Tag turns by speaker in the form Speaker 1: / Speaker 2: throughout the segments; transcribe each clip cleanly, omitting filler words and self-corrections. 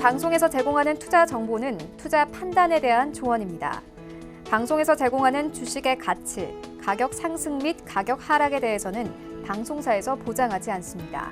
Speaker 1: 방송에서 제공하는 투자 정보는 투자 판단에 대한 조언입니다. 방송에서 제공하는 주식의 가치, 가격 상승 및 가격 하락에 대해서는 방송사에서 보장하지 않습니다.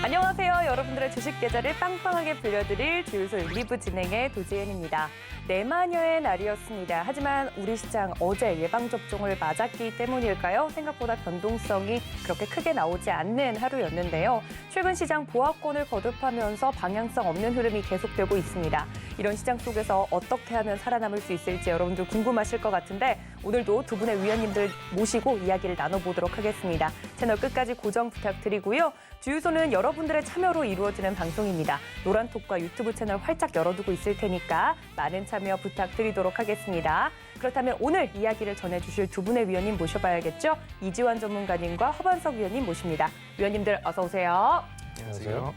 Speaker 2: 안녕하세요. 여러분들의 주식 계좌를 빵빵하게 불려드릴 주유소 1, 2부 진행의 도지은입니다. 내마녀의 날이었습니다. 하지만 우리 시장 어제 예방접종을 맞았기 때문일까요? 생각보다 변동성이 그렇게 크게 나오지 않는 하루였는데요. 최근 시장 보합권을 거듭하면서 방향성 없는 흐름이 계속되고 있습니다. 이런 시장 속에서 어떻게 하면 살아남을 수 있을지 여러분들 궁금하실 것 같은데 오늘도 두 분의 위원님들 모시고 이야기를 나눠보도록 하겠습니다. 채널 끝까지 고정 부탁드리고요. 주유소는 여러분들의 참여로 이루어지는 방송입니다. 노란톡과 유튜브 채널 활짝 열어두고 있을 테니까 많은 참여 부탁드리도록 하겠습니다. 그렇다면 오늘 이야기를 전해주실 두 분의 위원님 모셔봐야겠죠? 이지환 전문가님과 허반석 위원님 모십니다. 위원님들 어서 오세요.
Speaker 3: 안녕하세요.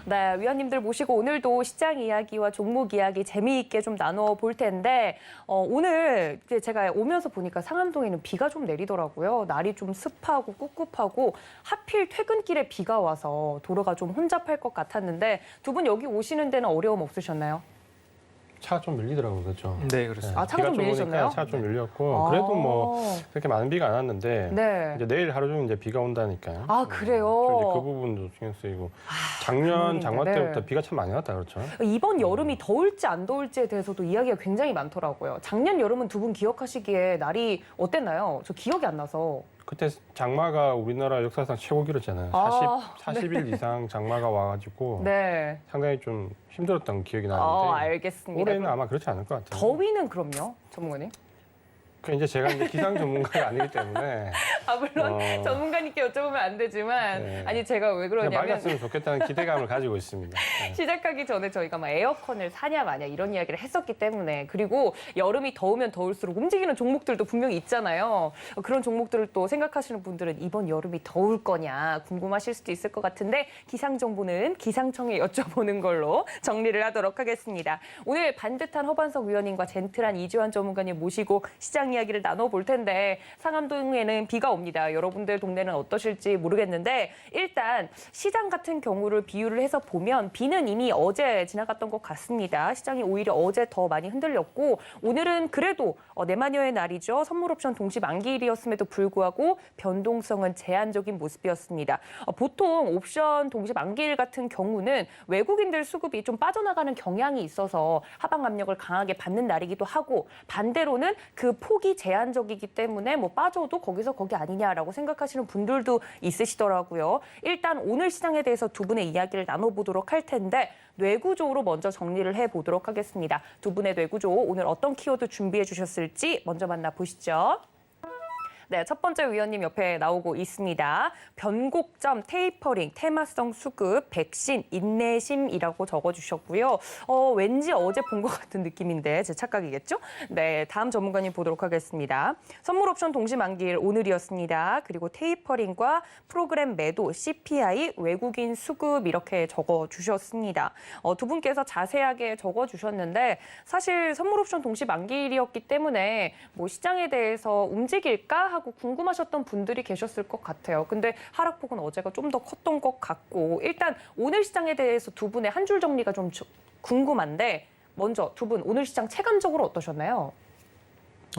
Speaker 2: 네, 위원님들 모시고 오늘도 시장 이야기와 종목 이야기 재미있게 좀 나눠 볼 텐데 오늘 제가 오면서 보니까 상암동에는 비가 좀 내리더라고요. 날이 좀 습하고 꿉꿉하고 하필 퇴근길에 비가 와서 도로가 좀 혼잡할 것 같았는데 두 분 여기 오시는 데는 어려움 없으셨나요?
Speaker 3: 차가 좀 밀리더라고요, 그렇죠?
Speaker 4: 네, 그렇습니다.
Speaker 2: 아, 차가 좀 밀리셨나요?
Speaker 3: 차가 좀 밀렸고 그래도 뭐 그렇게 많은 비가 안 왔는데
Speaker 2: 네.
Speaker 3: 이제 내일 하루 종일 이제 비가 온다니까요.
Speaker 2: 아, 그래요?
Speaker 3: 이제 그 부분도 신경 쓰이고 작년 장마
Speaker 2: 네.
Speaker 3: 때부터 비가 참 많이 왔다 그렇죠?
Speaker 2: 이번 여름이 더울지 안 더울지에 대해서도 이야기가 굉장히 많더라고요. 작년 여름은 두 분 기억하시기에 날이 어땠나요? 저 기억이 안 나서.
Speaker 3: 그때 장마가 우리나라 역사상 최고 기록이잖아요.
Speaker 2: 아,
Speaker 3: 40일 이상 장마가 와가지고
Speaker 2: 네.
Speaker 3: 상당히 좀 힘들었던 기억이 나는데
Speaker 2: 알겠습니다.
Speaker 3: 올해는 아마 그렇지 않을 것 같아요.
Speaker 2: 더위는 그럼요, 전문가님?
Speaker 3: 그 이제 제가 이제 기상 전문가가 아니기 때문에
Speaker 2: 아, 물론 전문가님께 여쭤보면 안 되지만
Speaker 3: 네.
Speaker 2: 아니 제가 왜
Speaker 3: 그냥
Speaker 2: 그러냐면
Speaker 3: 맑았으면 좋겠다는 기대감을 가지고 있습니다. 네.
Speaker 2: 시작하기 전에 저희가 막 에어컨을 사냐 마냐 이런 이야기를 했었기 때문에 그리고 여름이 더우면 더울수록 움직이는 종목들도 분명히 있잖아요. 그런 종목들을 또 생각하시는 분들은 이번 여름이 더울 거냐 궁금하실 수도 있을 것 같은데 기상 정보는 기상청에 여쭤보는 걸로 정리를 하도록 하겠습니다. 오늘 반듯한 허반석 위원님과 젠틀한 이지환 전문가님 모시고 시장 이야기를 나눠볼 텐데 상암동에는 비가 옵니다. 여러분들 동네는 어떠실지 모르겠는데 일단 시장 같은 경우를 비유를 해서 보면 비는 이미 어제 지나갔던 것 같습니다. 시장이 오히려 어제 더 많이 흔들렸고 오늘은 그래도 내마녀의 날이죠. 선물옵션 동시 만기일이었음에도 불구하고 변동성은 제한적인 모습이었습니다. 보통 옵션 동시 만기일 같은 경우는 외국인들 수급이 좀 빠져나가는 경향이 있어서 하방 압력을 강하게 받는 날이기도 하고 반대로는 그 폭이 제한적이기 때문에 뭐 빠져도 거기서 거기 아니냐라고 생각하시는 분들도 있으시더라고요. 일단 오늘 시장에 대해서 두 분의 이야기를 나눠보도록 할 텐데 뇌구조로 먼저 정리를 해보도록 하겠습니다. 두 분의 뇌구조 오늘 어떤 키워드 준비해 주셨을지 먼저 만나보시죠. 네, 첫 번째 위원님 옆에 나오고 있습니다. 변곡점, 테이퍼링, 테마성 수급, 백신, 인내심이라고 적어주셨고요. 왠지 어제 본 것 같은 느낌인데 제 착각이겠죠? 네, 다음 전문가님 보도록 하겠습니다. 선물옵션 동시 만기일 오늘이었습니다. 그리고 테이퍼링과 프로그램 매도, CPI, 외국인 수급 이렇게 적어주셨습니다. 두 분께서 자세하게 적어주셨는데 사실 선물옵션 동시 만기일이었기 때문에 뭐 시장에 대해서 움직일까 하고 궁금하셨던 분들이 계셨을 것 같아요. 근데 하락폭은 어제가 좀 더 컸던 것 같고 일단 오늘 시장에 대해서 두 분의 한 줄 정리가 좀 궁금한데 먼저 두 분 오늘 시장 체감적으로 어떠셨나요?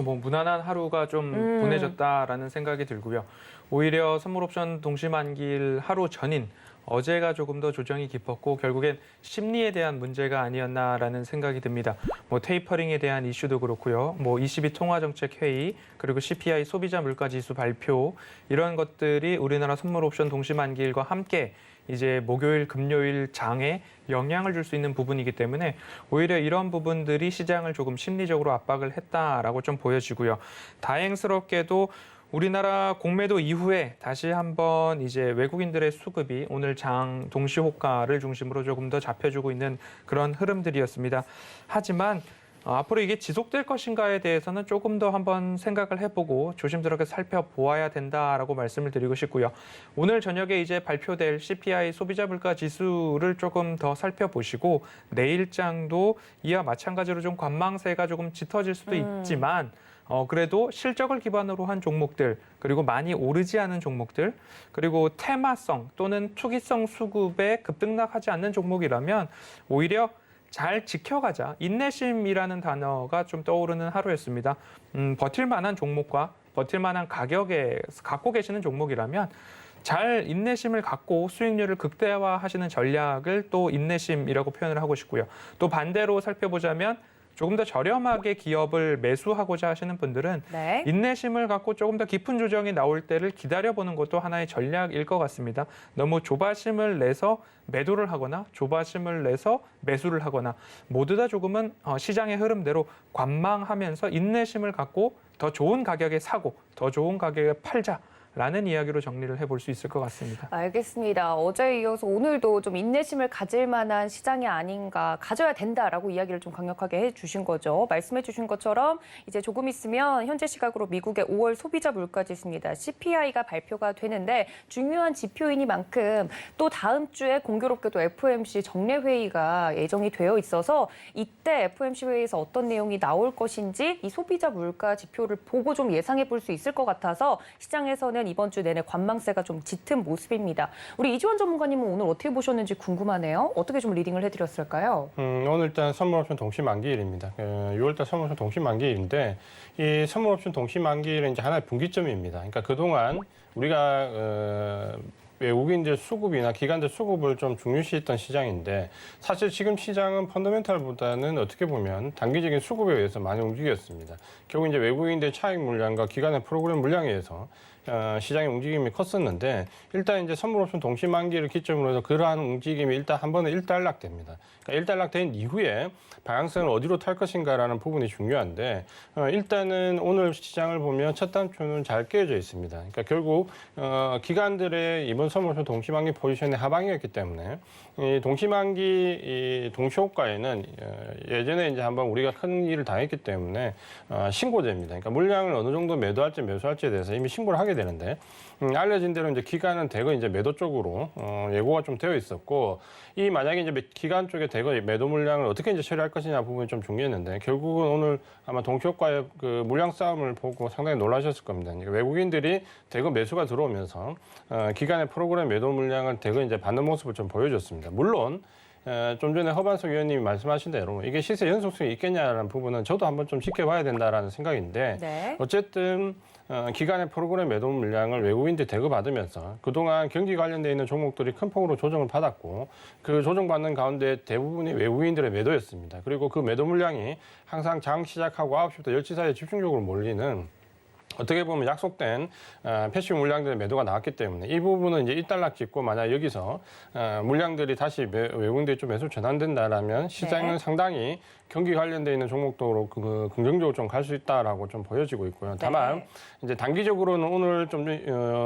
Speaker 4: 뭐 무난한 하루가 좀 보내졌다라는 생각이 들고요. 오히려 선물옵션 동시만기일 하루 전인 어제가 조금 더 조정이 깊었고 결국엔 심리에 대한 문제가 아니었나라는 생각이 듭니다. 뭐 테이퍼링에 대한 이슈도 그렇고요. 뭐 ECB 통화정책회의 그리고 CPI 소비자 물가지수 발표 이런 것들이 우리나라 선물옵션 동시만기일과 함께 이제 목요일, 금요일 장에 영향을 줄 수 있는 부분이기 때문에 오히려 이런 부분들이 시장을 조금 심리적으로 압박을 했다라고 좀 보여지고요. 다행스럽게도 우리나라 공매도 이후에 다시 한번 이제 외국인들의 수급이 오늘 장 동시 호가를 중심으로 조금 더 잡혀주고 있는 그런 흐름들이었습니다. 하지만 앞으로 이게 지속될 것인가에 대해서는 조금 더 한번 생각을 해보고 조심스럽게 살펴보아야 된다라고 말씀을 드리고 싶고요. 오늘 저녁에 이제 발표될 CPI 소비자 물가 지수를 조금 더 살펴보시고 내일장도 이와 마찬가지로 좀 관망세가 조금 짙어질 수도 있지만 그래도 실적을 기반으로 한 종목들, 그리고 많이 오르지 않은 종목들, 그리고 테마성 또는 투기성 수급에 급등락하지 않는 종목이라면 오히려 잘 지켜가자. 인내심이라는 단어가 좀 떠오르는 하루였습니다. 버틸 만한 종목과 버틸 만한 가격에 갖고 계시는 종목이라면 잘 인내심을 갖고 수익률을 극대화하시는 전략을 또 인내심이라고 표현을 하고 싶고요. 또 반대로 살펴보자면 조금 더 저렴하게 기업을 매수하고자 하시는 분들은
Speaker 2: 네.
Speaker 4: 인내심을 갖고 조금 더 깊은 조정이 나올 때를 기다려보는 것도 하나의 전략일 것 같습니다. 너무 조바심을 내서 매도를 하거나 조바심을 내서 매수를 하거나 모두 다 조금은 시장의 흐름대로 관망하면서 인내심을 갖고 더 좋은 가격에 사고 더 좋은 가격에 팔자. 라는 이야기로 정리를 해볼 수 있을 것 같습니다.
Speaker 2: 알겠습니다. 어제에 이어서 오늘도 좀 인내심을 가질 만한 시장이 아닌가, 가져야 된다라고 이야기를 좀 강력하게 해주신 거죠. 말씀해주신 것처럼 이제 조금 있으면 현재 시각으로 미국의 5월 소비자 물가지수입니다. CPI가 발표가 되는데 중요한 지표이니만큼 또 다음 주에 공교롭게도 FOMC 정례 회의가 예정이 되어 있어서 이때 FOMC 회의에서 어떤 내용이 나올 것인지 이 소비자 물가 지표를 보고 좀 예상해 볼 수 있을 것 같아서 시장에서는 이번 주 내내 관망세가 좀 짙은 모습입니다. 우리 이주원 전문가님은 오늘 어떻게 보셨는지 궁금하네요. 어떻게 좀 리딩을 해드렸을까요?
Speaker 3: 오늘 일단 선물옵션 동시 만기일입니다. 6월달 선물옵션 동시 만기일인데 이 선물옵션 동시 만기일은 이제 하나의 분기점입니다. 그러니까 그동안 우리가 외국인들 수급이나 기관들 수급을 좀 중요시했던 시장인데 사실 지금 시장은 펀더멘탈보다는 어떻게 보면 단기적인 수급에 의해서 많이 움직였습니다. 결국 이제 외국인들 차익 물량과 기관의 프로그램 물량에 의해서 시장의 움직임이 컸었는데 일단 이제 선물옵션 동시 만기를 기점으로 해서 그러한 움직임이 일단 한 번에 일단락됩니다. 그러니까 일단락된 이후에 방향성을 어디로 탈 것인가라는 부분이 중요한데 일단은 오늘 시장을 보면 첫 단추는 잘 깨어져 있습니다. 그러니까 결국 기관들의 이번 선물옵션 동시 만기 포지션의 하방이었기 때문에 이 동시 만기 이 동시 호가에는 예전에 이제 한번 우리가 큰 일을 당했기 때문에 신고제입니다. 그러니까 물량을 어느 정도 매도할지 매수할지에 대해서 이미 신고를 하게 되는데 알려진 대로 이제 기관은 대거 이제 매도 쪽으로 예고가 좀 되어 있었고 이 만약에 이제 기관 쪽에 대거 매도 물량을 어떻게 이제 처리할 것이냐 부분이 좀 중요했는데 결국은 오늘 아마 동시효과의 그 물량 싸움을 보고 상당히 놀라셨을 겁니다. 그러니까 외국인들이 대거 매수가 들어오면서 기관의 프로그램 매도 물량을 대거 이제 받는 모습을 좀 보여줬습니다. 물론 좀 전에 허반석 의원님이 말씀하신 대로 이게 시세 연속성이 있겠냐라는 부분은 저도 한번 좀 지켜봐야 된다라는 생각인데
Speaker 2: 네.
Speaker 3: 어쨌든 기관의 프로그램 매도 물량을 외국인들이 대거 받으면서 그동안 경기 관련돼 있는 종목들이 큰 폭으로 조정을 받았고 그 조정받는 가운데 대부분이 외국인들의 매도였습니다. 그리고 그 매도 물량이 항상 장 시작하고 9시부터 10시 사이에 집중적으로 몰리는 어떻게 보면 약속된 패시브 물량들의 매도가 나왔기 때문에 이 부분은 이제 일단락 짓고 만약 여기서 물량들이 다시 외국인들이 좀 매수 전환된다라면 시장은
Speaker 2: 네.
Speaker 3: 상당히 경기 관련돼 있는 종목도 긍정적으로 좀 갈 수 있다라고 좀 보여지고 있고요. 다만
Speaker 2: 네.
Speaker 3: 이제 단기적으로는 오늘 좀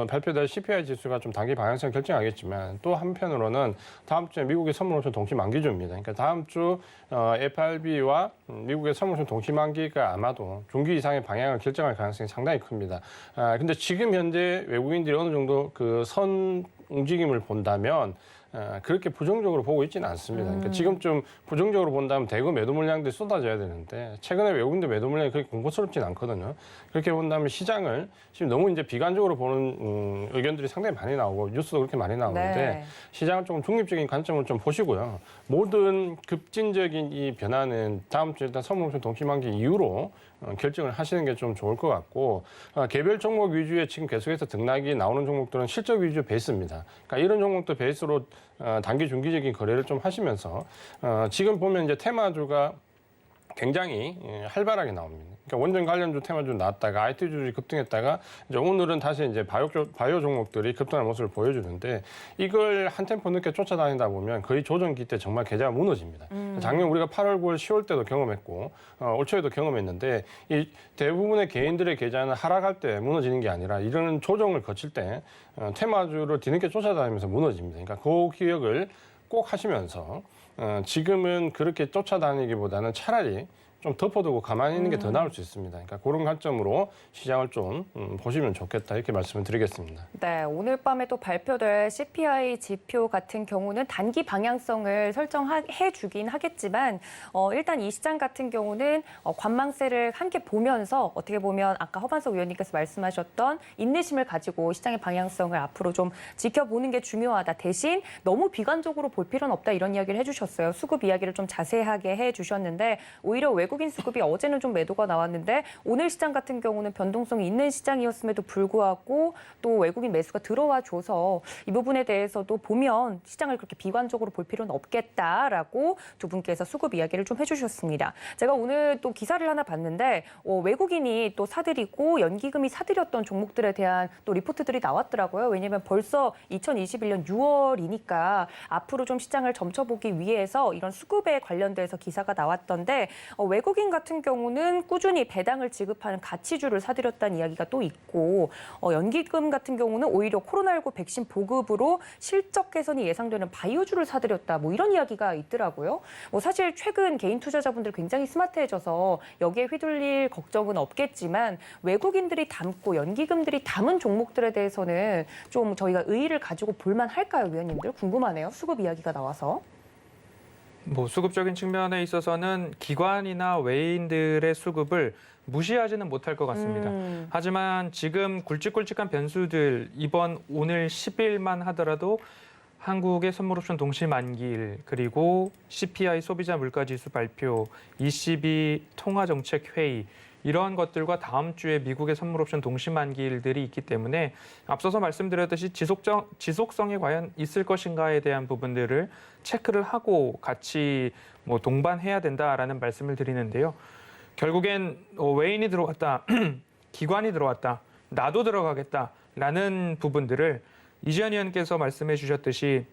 Speaker 3: 발표될 CPI 지수가 좀 단기 방향성을 결정하겠지만 또 한편으로는 다음 주에 미국의 선물옵션 동시 만기주입니다. 그러니까 다음 주 FRB와 미국의 선물옵션 동시 만기가 아마도 중기 이상의 방향을 결정할 가능성이 상당히 큽니다. 근데 지금 현재 외국인들이 어느 정도 그 선 움직임을 본다면 그렇게 부정적으로 보고 있지는 않습니다. 그러니까 지금 좀 부정적으로 본다면 대거 매도 물량들이 쏟아져야 되는데 최근에 외국인들 매도 물량이 그렇게 공포스럽진 않거든요. 그렇게 본다면 시장을 지금 너무 이제 비관적으로 보는 의견들이 상당히 많이 나오고 뉴스도 그렇게 많이 나오는데
Speaker 2: 네.
Speaker 3: 시장은 조금 중립적인 관점을 좀 보시고요. 모든 급진적인 이 변화는 다음 주에 일단 선물옵션 동시 만기 이후로 결정을 하시는 게 좀 좋을 것 같고 개별 종목 위주의 지금 계속해서 등락이 나오는 종목들은 실적 위주 베이스입니다. 그러니까 이런 종목들 베이스로 단기 중기적인 거래를 좀 하시면서 지금 보면 이제 테마주가 굉장히 활발하게 나옵니다. 그러니까 원전 관련주 테마주 나왔다가 IT주들이 급등했다가 이제 오늘은 다시 이제 바이오 종목들이 급등하는 모습을 보여주는데 이걸 한 템포 늦게 쫓아다니다 보면 거의 조정기 때 정말 계좌가 무너집니다. 작년 우리가 8월, 9월, 10월 때도 경험했고 올 초에도 경험했는데 이 대부분의 개인들의 계좌는 하락할 때 무너지는 게 아니라 이런 조정을 거칠 때 테마주를 뒤늦게 쫓아다니면서 무너집니다. 그러니까 그 기억을 꼭 하시면서 지금은 그렇게 쫓아다니기보다는 차라리 좀 덮어두고 가만히 있는 게 더 나을 수 있습니다. 그러니까 그런 관점으로 시장을 좀 보시면 좋겠다 이렇게 말씀을 드리겠습니다.
Speaker 2: 네, 오늘 밤에 또 발표될 CPI 지표 같은 경우는 단기 방향성을 설정해 주긴 하겠지만 일단 이 시장 같은 경우는 관망세를 함께 보면서 어떻게 보면 아까 허반석 위원님께서 말씀하셨던 인내심을 가지고 시장의 방향성을 앞으로 좀 지켜보는 게 중요하다. 대신 너무 비관적으로 볼 필요는 없다 이런 이야기를 해주셨어요. 수급 이야기를 좀 자세하게 해주셨는데 오히려 외국인 수급이 어제는 좀 매도가 나왔는데 오늘 시장 같은 경우는 변동성이 있는 시장이었음에도 불구하고 또 외국인 매수가 들어와 줘서 이 부분에 대해서도 보면 시장을 그렇게 비관적으로 볼 필요는 없겠다라고 두 분께서 수급 이야기를 좀 해주셨습니다. 제가 오늘 또 기사를 하나 봤는데 외국인이 또 사들이고 연기금이 사들였던 종목들에 대한 또 리포트들이 나왔더라고요. 왜냐하면 벌써 2021년 6월이니까 앞으로 좀 시장을 점쳐보기 위해서 이런 수급에 관련돼서 기사가 나왔던데 외국인 같은 경우는 꾸준히 배당을 지급하는 가치주를 사들였다는 이야기가 또 있고 연기금 같은 경우는 오히려 코로나19 백신 보급으로 실적 개선이 예상되는 바이오주를 사들였다. 뭐 이런 이야기가 있더라고요. 사실 최근 개인 투자자분들 굉장히 스마트해져서 여기에 휘둘릴 걱정은 없겠지만 외국인들이 담고 연기금들이 담은 종목들에 대해서는 좀 저희가 의의를 가지고 볼만 할까요, 위원님들? 궁금하네요. 수급 이야기가 나와서.
Speaker 4: 뭐 수급적인 측면에 있어서는 기관이나 외인들의 수급을 무시하지는 못할 것 같습니다. 하지만 지금 굵직굵직한 변수들 이번 오늘 10일만 하더라도 한국의 선물옵션 동시 만기일, 그리고 CPI 소비자 물가지수 발표, ECB 통화정책회의 이러한 것들과 다음 주에 미국의 선물옵션 동시 만기일들이 있기 때문에 앞서서 말씀드렸듯이 지속성이 과연 있을 것인가에 대한 부분들을 체크를 하고 같이 뭐 동반해야 된다라는 말씀을 드리는데요. 결국엔 외인이 들어왔다, 기관이 들어왔다, 나도 들어가겠다라는 부분들을 이지연 의원께서 말씀해 주셨듯이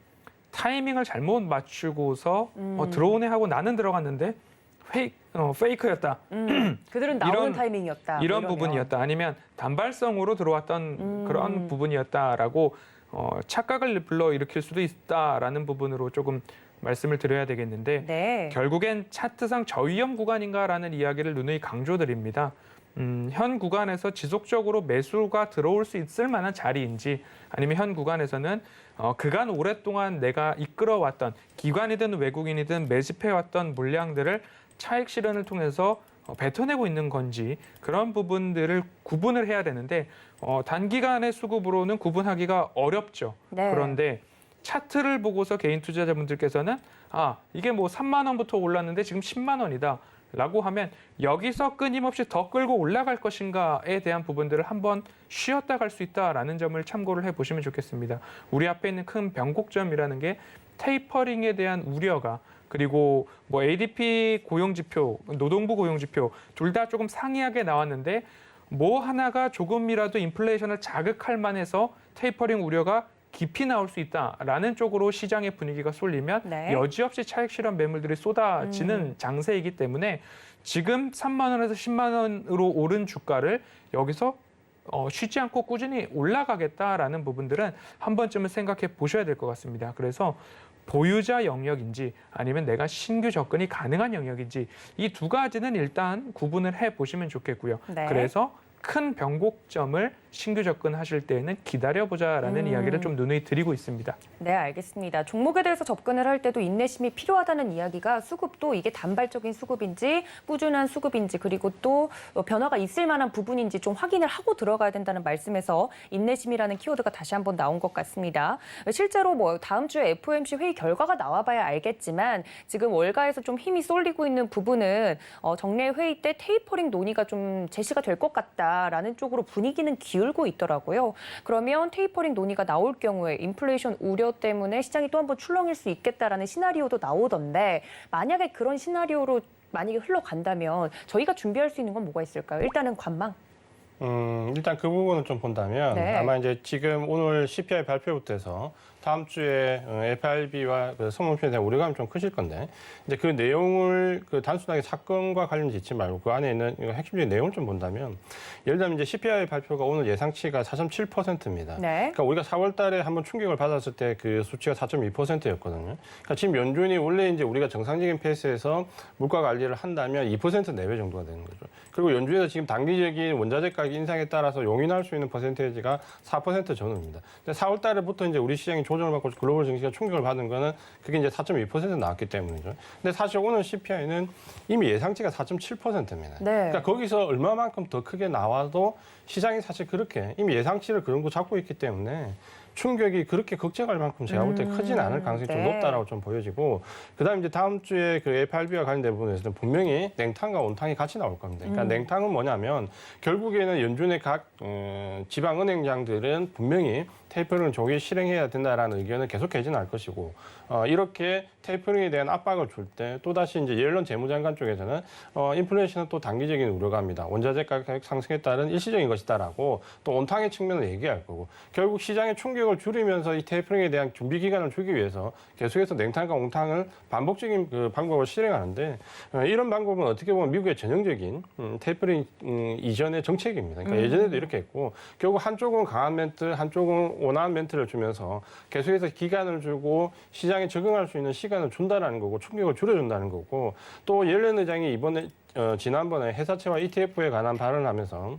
Speaker 4: 타이밍을 잘못 맞추고서 들어오네 하고 나는 들어갔는데 페이크였다.
Speaker 2: 그들은 나오는 타이밍이었다.
Speaker 4: 이런
Speaker 2: 뭐
Speaker 4: 부분이었다. 아니면 단발성으로 들어왔던 그런 부분이었다라고 착각을 불러일으킬 수도 있다라는 부분으로 조금 말씀을 드려야 되겠는데
Speaker 2: 네.
Speaker 4: 결국엔 차트상 저위험 구간인가라는 이야기를 누누이 강조드립니다. 현 구간에서 지속적으로 매수가 들어올 수 있을 만한 자리인지 아니면 현 구간에서는 그간 오랫동안 내가 이끌어왔던 기관이든 외국인이든 매집해왔던 물량들을 차익 실현을 통해서 뱉어내고 있는 건지 그런 부분들을 구분을 해야 되는데 단기간의 수급으로는 구분하기가 어렵죠.
Speaker 2: 네.
Speaker 4: 그런데 차트를 보고서 개인 투자자분들께서는 이게 뭐 3만 원부터 올랐는데 지금 10만 원이다. 라고 하면 여기서 끊임없이 더 끌고 올라갈 것인가에 대한 부분들을 한번 쉬었다 갈 수 있다라는 점을 참고를 해보시면 좋겠습니다. 우리 앞에 있는 큰 변곡점이라는 게 테이퍼링에 대한 우려가 그리고 뭐 ADP 고용지표, 노동부 고용지표 둘 다 조금 상이하게 나왔는데 뭐 하나가 조금이라도 인플레이션을 자극할 만해서 테이퍼링 우려가 깊이 나올 수 있다라는 쪽으로 시장의 분위기가 쏠리면
Speaker 2: 네.
Speaker 4: 여지없이 차익 실현 매물들이 쏟아지는 장세이기 때문에 지금 3만 원에서 10만 원으로 오른 주가를 여기서 쉬지 않고 꾸준히 올라가겠다라는 부분들은 한 번쯤은 생각해 보셔야 될 것 같습니다. 그래서 보유자 영역인지 아니면 내가 신규 접근이 가능한 영역인지 이 두 가지는 일단 구분을 해 보시면 좋겠고요.
Speaker 2: 네.
Speaker 4: 그래서 큰 변곡점을 신규 접근하실 때에는 기다려보자라는 이야기를 좀 누누이 드리고 있습니다.
Speaker 2: 네, 알겠습니다. 종목에 대해서 접근을 할 때도 인내심이 필요하다는 이야기가 수급도 이게 단발적인 수급인지 꾸준한 수급인지 그리고 또 변화가 있을 만한 부분인지 좀 확인을 하고 들어가야 된다는 말씀에서 인내심이라는 키워드가 다시 한번 나온 것 같습니다. 실제로 뭐 다음 주에 FOMC 회의 결과가 나와봐야 알겠지만 지금 월가에서 좀 힘이 쏠리고 있는 부분은 정례 회의 때 테이퍼링 논의가 좀 제시가 될 것 같다라는 쪽으로 분위기는 기울고 있더라고요. 그러면 테이퍼링 논의가 나올 경우에 인플레이션 우려 때문에 시장이 또 한 번 출렁일 수 있겠다라는 시나리오도 나오던데 만약에 그런 시나리오로 만약에 흘러간다면 저희가 준비할 수 있는 건 뭐가 있을까요? 일단은 관망.
Speaker 3: 일단 그 부분을 좀 본다면
Speaker 2: 네.
Speaker 3: 아마 이제 지금 오늘 CPI 발표부터 해서 다음 주에 FRB와 그 선물표에 대한 우려감이 좀 크실 건데 이제 그 내용을 그 단순하게 사건과 관련 짓지 말고 그 안에 있는 핵심적인 내용을 좀 본다면 예를 들면 이제 CPI 발표가 오늘 예상치가 4.7%입니다.
Speaker 2: 네.
Speaker 3: 그러니까 우리가 4월 달에 한번 충격을 받았을 때 그 수치가 4.2%였거든요. 그러니까 지금 연준이 원래 이제 우리가 정상적인 페이스에서 물가 관리를 한다면 2% 내외 정도가 되는 거죠. 그리고 연준에서 지금 단기적인 원자재 가격 인상에 따라서 용인할 수 있는 퍼센테이지가 4% 전후입니다. 근데 4월 달에부터 이제 우리 시장이 조정을 받고 글로벌 증시가 충격을 받은 거는 그게 이제 4.2% 나왔기 때문이죠. 근데 사실 오늘 CPI는 이미 예상치가 4.7%입니다.
Speaker 2: 네.
Speaker 3: 그러니까 거기서 얼마만큼 더 크게 나와도 시장이 사실 그렇게 이미 예상치를 그 정도 잡고 있기 때문에 충격이 그렇게 걱정할 만큼 제가 볼 때 크지는 않을 가능성이 좀
Speaker 2: 네.
Speaker 3: 높다라고 좀 보여지고 그다음에 이제 다음 주에 그 FRB와 관련된 부분에서는 분명히 냉탕과 온탕이 같이 나올 겁니다. 그러니까 냉탕은 뭐냐면 결국에는 연준의 각 지방은행장들은 분명히 테이퍼링을 조기 실행해야 된다라는 의견을 계속 개진할 것이고 이렇게 테이퍼링에 대한 압박을 줄 때 또다시 이제 옐런 재무장관 쪽에서는 인플레이션은 또 단기적인 우려가입니다. 원자재 가격 상승에 따른 일시적인 것이다라고 또 온탕의 측면을 얘기할 거고 결국 시장의 충격을 줄이면서 이 테이퍼링에 대한 준비 기간을 주기 위해서 계속해서 냉탕과 온탕을 반복적인 그 방법을 실행하는데 이런 방법은 어떻게 보면 미국의 전형적인 테이퍼링 이전의 정책입니다. 그러니까 예전에도 이렇게 했고 결국 한쪽은 강한 멘트, 한쪽은 온화한 멘트를 주면서 계속해서 기간을 주고 시장에 적응할 수 있는 시간을 준다라는 거고 충격을 줄여준다는 거고 또 옐런 의장이 이번에 지난번에 회사채와 ETF에 관한 발언을 하면서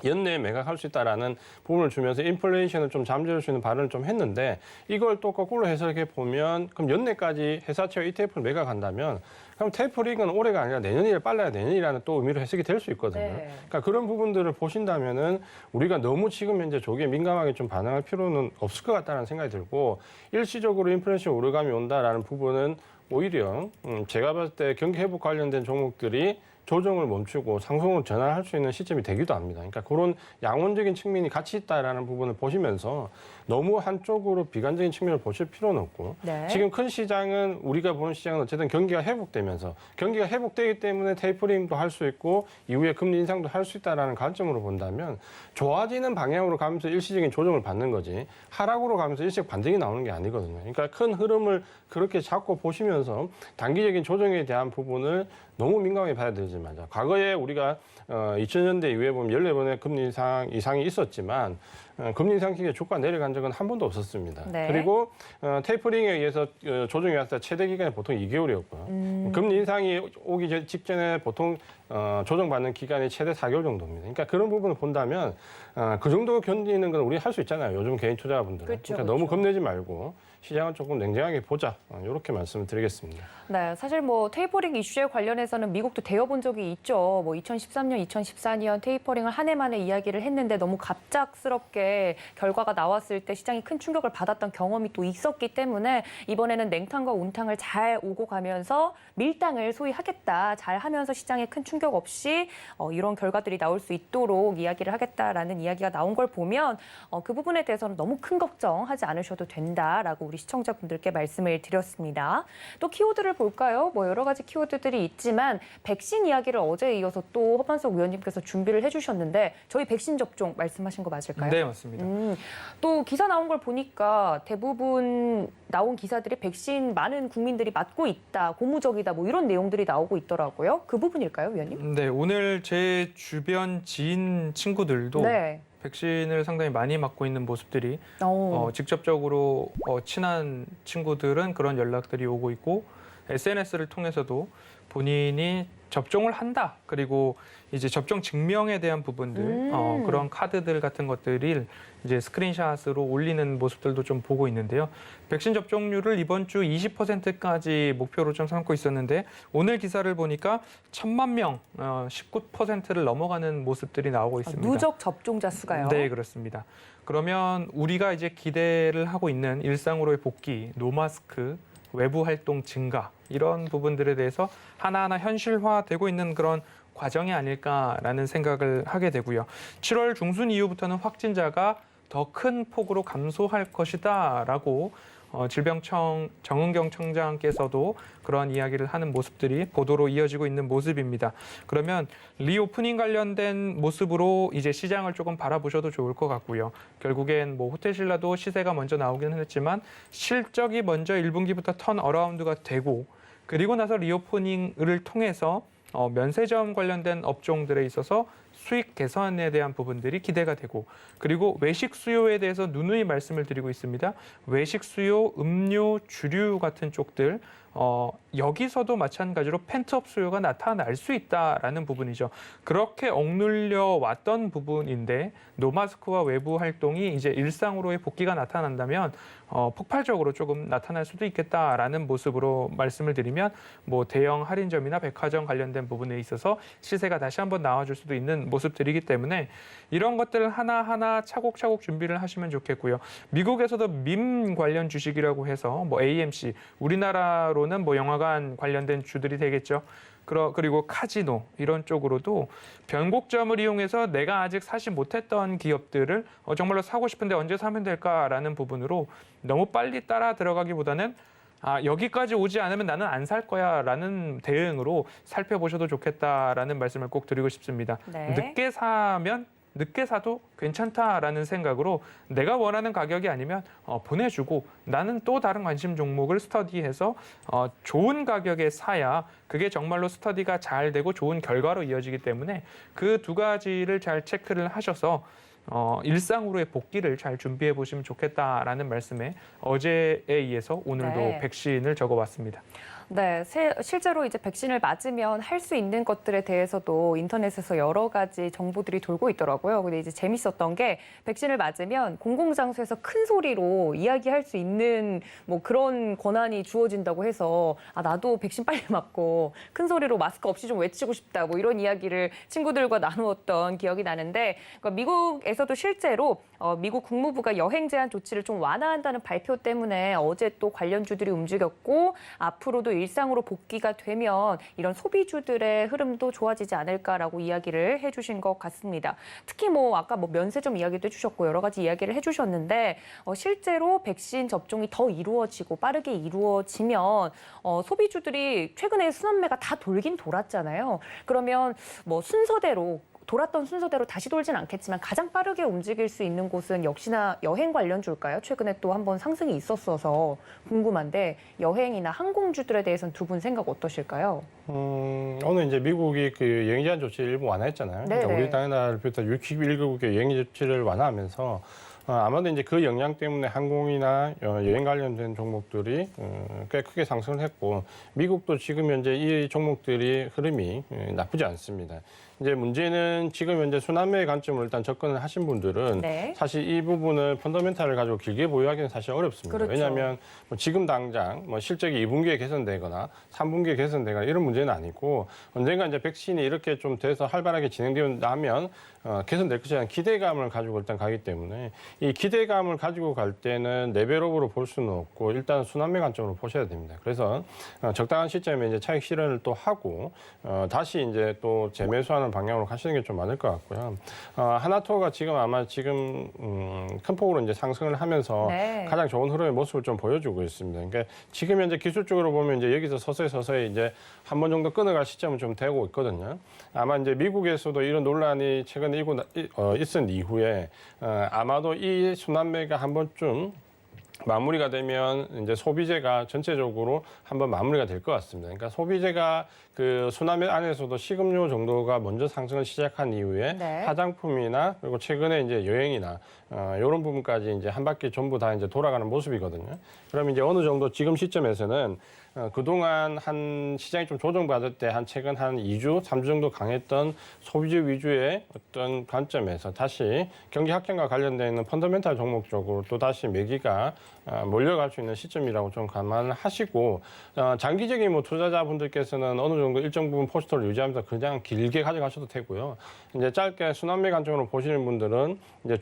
Speaker 3: 연내에 매각할 수 있다라는 부분을 주면서 인플레이션을 좀 잠재울 수 있는 발언을 좀 했는데 이걸 또 거꾸로 해석해 보면 그럼 연내까지 회사채와 ETF를 매각한다면 그럼 테이퍼링은 올해가 아니라 내년이라 빨라야 내년이라는 또 의미로 해석이 될 수 있거든요.
Speaker 2: 네.
Speaker 3: 그러니까 그런 부분들을 보신다면은 우리가 너무 지금 현재 조기에 민감하게 좀 반응할 필요는 없을 것 같다는 생각이 들고 일시적으로 인플레이션 우려감이 온다라는 부분은 오히려 제가 봤을 때 경기 회복 관련된 종목들이 조정을 멈추고 상승으로 전환할 수 있는 시점이 되기도 합니다. 그러니까 그런 양원적인 측면이 같이 있다라는 부분을 보시면서 너무 한쪽으로 비관적인 측면을 보실 필요는 없고
Speaker 2: 네.
Speaker 3: 지금 큰 시장은 우리가 보는 시장은 어쨌든 경기가 회복되면서 경기가 회복되기 때문에 테이퍼링도 할 수 있고 이후에 금리 인상도 할 수 있다라는 관점으로 본다면 좋아지는 방향으로 가면서 일시적인 조정을 받는 거지 하락으로 가면서 일시적 반등이 나오는 게 아니거든요. 그러니까 큰 흐름을 그렇게 잡고 보시면서 단기적인 조정에 대한 부분을 너무 민감하게 봐야 되지 말자. 과거에 우리가 2000년대 이후에 보면 14번의 금리 이상이 있었지만 금리 인상 기기에 주가 내려간 적은 한 번도 없었습니다.
Speaker 2: 네.
Speaker 3: 그리고 테이퍼링에 의해서 조정이 왔을 때 최대 기간이 보통 2개월이었고요. 금리 인상이 오기 직전에 보통 조정받는 기간이 최대 4개월 정도입니다. 그러니까 그런 부분을 본다면 그 정도 견디는 건 우리 할 수 있잖아요. 요즘 개인 투자자분들은.
Speaker 2: 그렇죠,
Speaker 3: 그러니까 너무
Speaker 2: 그렇죠.
Speaker 3: 겁내지 말고 시장은 조금 냉정하게 보자. 이렇게 말씀을 드리겠습니다.
Speaker 2: 네, 사실 뭐 테이퍼링 이슈에 관련해서는 미국도 되어본 적이 있죠. 뭐 2013년, 2014년 테이퍼링을 한 해 만에 이야기를 했는데 너무 갑작스럽게 결과가 나왔을 때 시장이 큰 충격을 받았던 경험이 또 있었기 때문에 이번에는 냉탕과 온탕을 잘 오고 가면서 밀당을 소위 하겠다. 잘 하면서 시장에 큰 충격 없이 이런 결과들이 나올 수 있도록 이야기를 하겠다라는 이야기가 나온 걸 보면 그 부분에 대해서는 너무 큰 걱정하지 않으셔도 된다라고 우리 시청자분들께 말씀을 드렸습니다. 또 키워드를 볼까요? 뭐 여러 가지 키워드들이 있지만 백신 이야기를 어제에 이어서 또 허반석 위원님께서 준비를 해주셨는데 저희 백신 접종 말씀하신 거 맞을까요?
Speaker 4: 네, 맞습니다.
Speaker 2: 또 기사 나온 걸 보니까 대부분 나온 기사들이 백신 많은 국민들이 맞고 있다, 고무적이다 뭐 이런 내용들이 나오고 있더라고요. 그 부분일까요, 위원님?
Speaker 4: 네, 오늘 제 주변 지인 친구들도
Speaker 2: 네.
Speaker 4: 백신을 상당히 많이 맞고 있는 모습들이
Speaker 2: 오.
Speaker 4: 직접적으로 친한 친구들은 그런 연락들이 오고 있고 SNS를 통해서도 본인이 접종을 한다. 그리고 이제 접종 증명에 대한 부분들, 그런 카드들 같은 것들을 이제 스크린샷으로 올리는 모습들도 좀 보고 있는데요. 백신 접종률을 이번 주 20%까지 목표로 좀 삼고 있었는데 오늘 기사를 보니까 1,000만 명, 19%를 넘어가는 모습들이 나오고 있습니다.
Speaker 2: 누적 접종자 수가요?
Speaker 4: 네, 그렇습니다. 그러면 우리가 이제 기대를 하고 있는 일상으로의 복귀, 노마스크, 외부 활동 증가 이런 부분들에 대해서 하나하나 현실화되고 있는 그런 과정이 아닐까라는 생각을 하게 되고요. 7월 중순 이후부터는 확진자가 더 큰 폭으로 감소할 것이다라고 질병청 정은경 청장께서도 그런 이야기를 하는 모습들이 보도로 이어지고 있는 모습입니다. 그러면 리오프닝 관련된 모습으로 이제 시장을 조금 바라보셔도 좋을 것 같고요. 결국엔 뭐 호텔신라도 시세가 먼저 나오기는 했지만 실적이 먼저 1분기부터 턴 어라운드가 되고 그리고 나서 리오프닝을 통해서 면세점 관련된 업종들에 있어서 수익 개선에 대한 부분들이 기대가 되고 그리고 외식 수요에 대해서 누누이 말씀을 드리고 있습니다. 외식 수요, 음료, 주류 같은 쪽들 여기서도 마찬가지로 펜트업 수요가 나타날 수 있다라는 부분이죠. 그렇게 억눌려 왔던 부분인데 노마스크와 외부 활동이 이제 일상으로의 복귀가 나타난다면 폭발적으로 조금 나타날 수도 있겠다라는 모습으로 말씀을 드리면 뭐 대형 할인점이나 백화점 관련된 부분에 있어서 시세가 다시 한번 나와줄 수도 있는 모습들이기 때문에 이런 것들을 하나하나 차곡차곡 준비를 하시면 좋겠고요. 미국에서도 밈 관련 주식이라고 해서 뭐 AMC, 우리나라로는 뭐 영화관 관련된 주들이 되겠죠. 그리고 카지노 이런 쪽으로도 변곡점을 이용해서 내가 아직 사지 못했던 기업들을 정말로 사고 싶은데 언제 사면 될까라는 부분으로 너무 빨리 따라 들어가기보다는 여기까지 오지 않으면 나는 안 살 거야 라는 대응으로 살펴보셔도 좋겠다라는 말씀을 꼭 드리고 싶습니다.
Speaker 2: 네.
Speaker 4: 늦게 사도 괜찮다라는 생각으로 내가 원하는 가격이 아니면 보내주고 나는 또 다른 관심 종목을 스터디해서 좋은 가격에 사야 그게 정말로 스터디가 잘 되고 좋은 결과로 이어지기 때문에 그 두 가지를 잘 체크를 하셔서 일상으로의 복귀를 잘 준비해 보시면 좋겠다라는 말씀에 어제에 의해서 오늘도
Speaker 2: 네.
Speaker 4: 백신을 적어봤습니다.
Speaker 2: 네, 실제로 이제 백신을 맞으면 할 수 있는 것들에 대해서도 인터넷에서 여러 가지 정보들이 돌고 있더라고요. 근데 이제 재밌었던 게 백신을 맞으면 공공장소에서 큰 소리로 이야기할 수 있는 뭐 그런 권한이 주어진다고 해서 나도 백신 빨리 맞고 큰 소리로 마스크 없이 좀 외치고 싶다 뭐 이런 이야기를 친구들과 나누었던 기억이 나는데 그러니까 미국에서도 실제로 미국 국무부가 여행 제한 조치를 좀 완화한다는 발표 때문에 어제 또 관련주들이 움직였고 앞으로도 일상으로 복귀가 되면 이런 소비주들의 흐름도 좋아지지 않을까라고 이야기를 해주신 것 같습니다. 특히 뭐 아까 뭐 면세점 이야기도 해주셨고 여러 가지 이야기를 해주셨는데 실제로 백신 접종이 더 이루어지고 빠르게 이루어지면 소비주들이 최근에 순환매가 다 돌긴 돌았잖아요. 그러면 뭐 돌았던 순서대로 다시 돌진 않겠지만 가장 빠르게 움직일 수 있는 곳은 역시나 여행 관련주일까요? 최근에 또 한번 상승이 있었어서 궁금한데 여행이나 항공주들에 대해서는 두 분 생각 어떠실까요?
Speaker 3: 오늘 이제 미국이 그 여행 제한 조치를 일부 완화했잖아요. 그러니까
Speaker 2: 네네.
Speaker 3: 우리나라를 비롯한 61개국의 여행 조치를 완화하면서 아마도 이제 그 영향 때문에 항공이나 여행 관련된 종목들이 꽤 크게 상승을 했고 미국도 지금 현재 이 종목들이 흐름이 나쁘지 않습니다. 이제 문제는 지금 현재 순환매의 관점으로 일단 접근을 하신 분들은
Speaker 2: 네.
Speaker 3: 사실 이 부분을 펀더멘탈을 가지고 길게 보유하기는 사실 어렵습니다.
Speaker 2: 그렇죠.
Speaker 3: 왜냐하면 뭐 지금 당장 뭐 실적이 2분기에 개선되거나 3분기에 개선되거나 이런 문제는 아니고 언젠가 이제 백신이 이렇게 좀 돼서 활발하게 진행되면 개선될 것이라는 기대감을 가지고 일단 가기 때문에 이 기대감을 가지고 갈 때는 레벨업으로 볼 수는 없고 일단 순환매 관점으로 보셔야 됩니다. 그래서 적당한 시점에 이제 차익 실현을 또 하고 다시 이제 또 재매수하는 방향으로 가시는 게 좀 맞을 것 같고요. 하나투어가 지금 아마 지금 큰 폭으로 이제 상승을 하면서
Speaker 2: 네.
Speaker 3: 가장 좋은 흐름의 모습을 좀 보여주고 있습니다. 그러니까 지금 현재 기술적으로 보면 이제 여기서 서서히 이제 한 번 정도 끊어갈 시점은 좀 되고 있거든요. 아마 이제 미국에서도 이런 논란이 최근에 있은 이후에 아마도 이 순환매가 한 번쯤 마무리가 되면 이제 소비재가 전체적으로 한번 마무리가 될 것 같습니다. 그러니까 소비재가 그 순환매 안에서도 식음료 정도가 먼저 상승을 시작한 이후에
Speaker 2: 네.
Speaker 3: 화장품이나 그리고 최근에 이제 여행이나 이런 부분까지 이제 한 바퀴 전부 다 이제 돌아가는 모습이거든요. 그러면 이제 어느 정도 지금 시점에서는 그동안 한 시장이 좀 조정받을 때 한 최근 한 2주, 3주 정도 강했던 소비재 위주의 어떤 관점에서 다시 경기 확장과 관련되어 있는 펀더멘탈 종목 쪽으로 또 다시 매기가 몰려갈 수 있는 시점이라고 좀 감안을 하시고 장기적인 뭐 투자자분들께서는 어느 정도 일정 부분 포스터를 유지하면서 그냥 길게 가져가셔도 되고요. 이제 짧게 순환매 관점으로 보시는 분들은 이제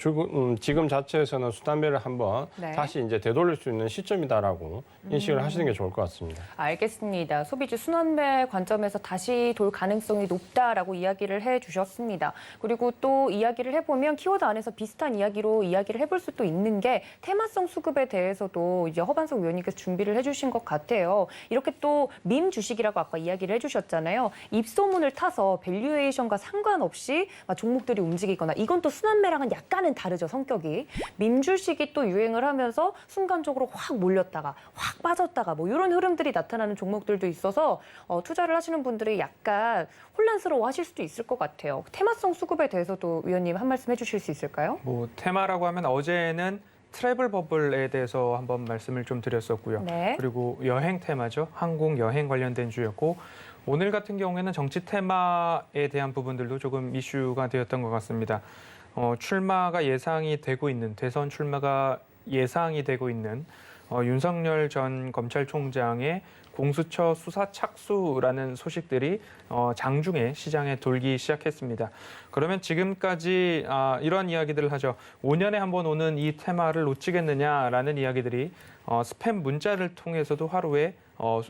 Speaker 3: 지금 자체에서는 수단배를 한번
Speaker 2: 네.
Speaker 3: 다시 이제 되돌릴 수 있는 시점이다라고 인식을 하시는 게 좋을 것 같습니다.
Speaker 2: 알겠습니다. 소비주 순환매 관점에서 다시 돌 가능성이 높다라고 이야기를 해주셨습니다. 그리고 또 이야기를 해보면 키워드 안에서 비슷한 이야기로 이야기를 해볼 수도 있는 게 테마성 수급에 대해서도 이제 허반석 위원님께서 준비를 해주신 것 같아요. 이렇게 또 밈 주식이라고 아까 이야기를 해주셨잖아요. 입소문을 타서 밸류에이션과 상관없이 종목들이 움직이거나 이건 또 순환매랑은 약간은 다르죠, 성격이. 밈 주식이 또 유행을 하면서 순간적으로 확 몰렸다가 확 빠졌다가 뭐 이런 흐름들이 나타나는 종목들도 있어서 투자를 하시는 분들이 약간 혼란스러워 하실 수도 있을 것 같아요. 테마성 수급에 대해서도 위원님 한 말씀 해주실 수 있을까요?
Speaker 4: 뭐 테마라고 하면 어제는 트래블 버블에 대해서 한번 말씀을 좀 드렸었고요.
Speaker 2: 네.
Speaker 4: 그리고 여행 테마죠. 항공 여행 관련된 주였고 오늘 같은 경우에는 정치 테마에 대한 부분들도 조금 이슈가 되었던 것 같습니다. 출마가 예상이 되고 있는 대선 출마가 예상이 되고 있는 윤석열 전 검찰총장의 공수처 수사 착수라는 소식들이 장중에 시장에 돌기 시작했습니다. 그러면 지금까지 이런 이야기들을 하죠. 5년에 한 번 오는 이 테마를 놓치겠느냐라는 이야기들이 스팸 문자를 통해서도 하루에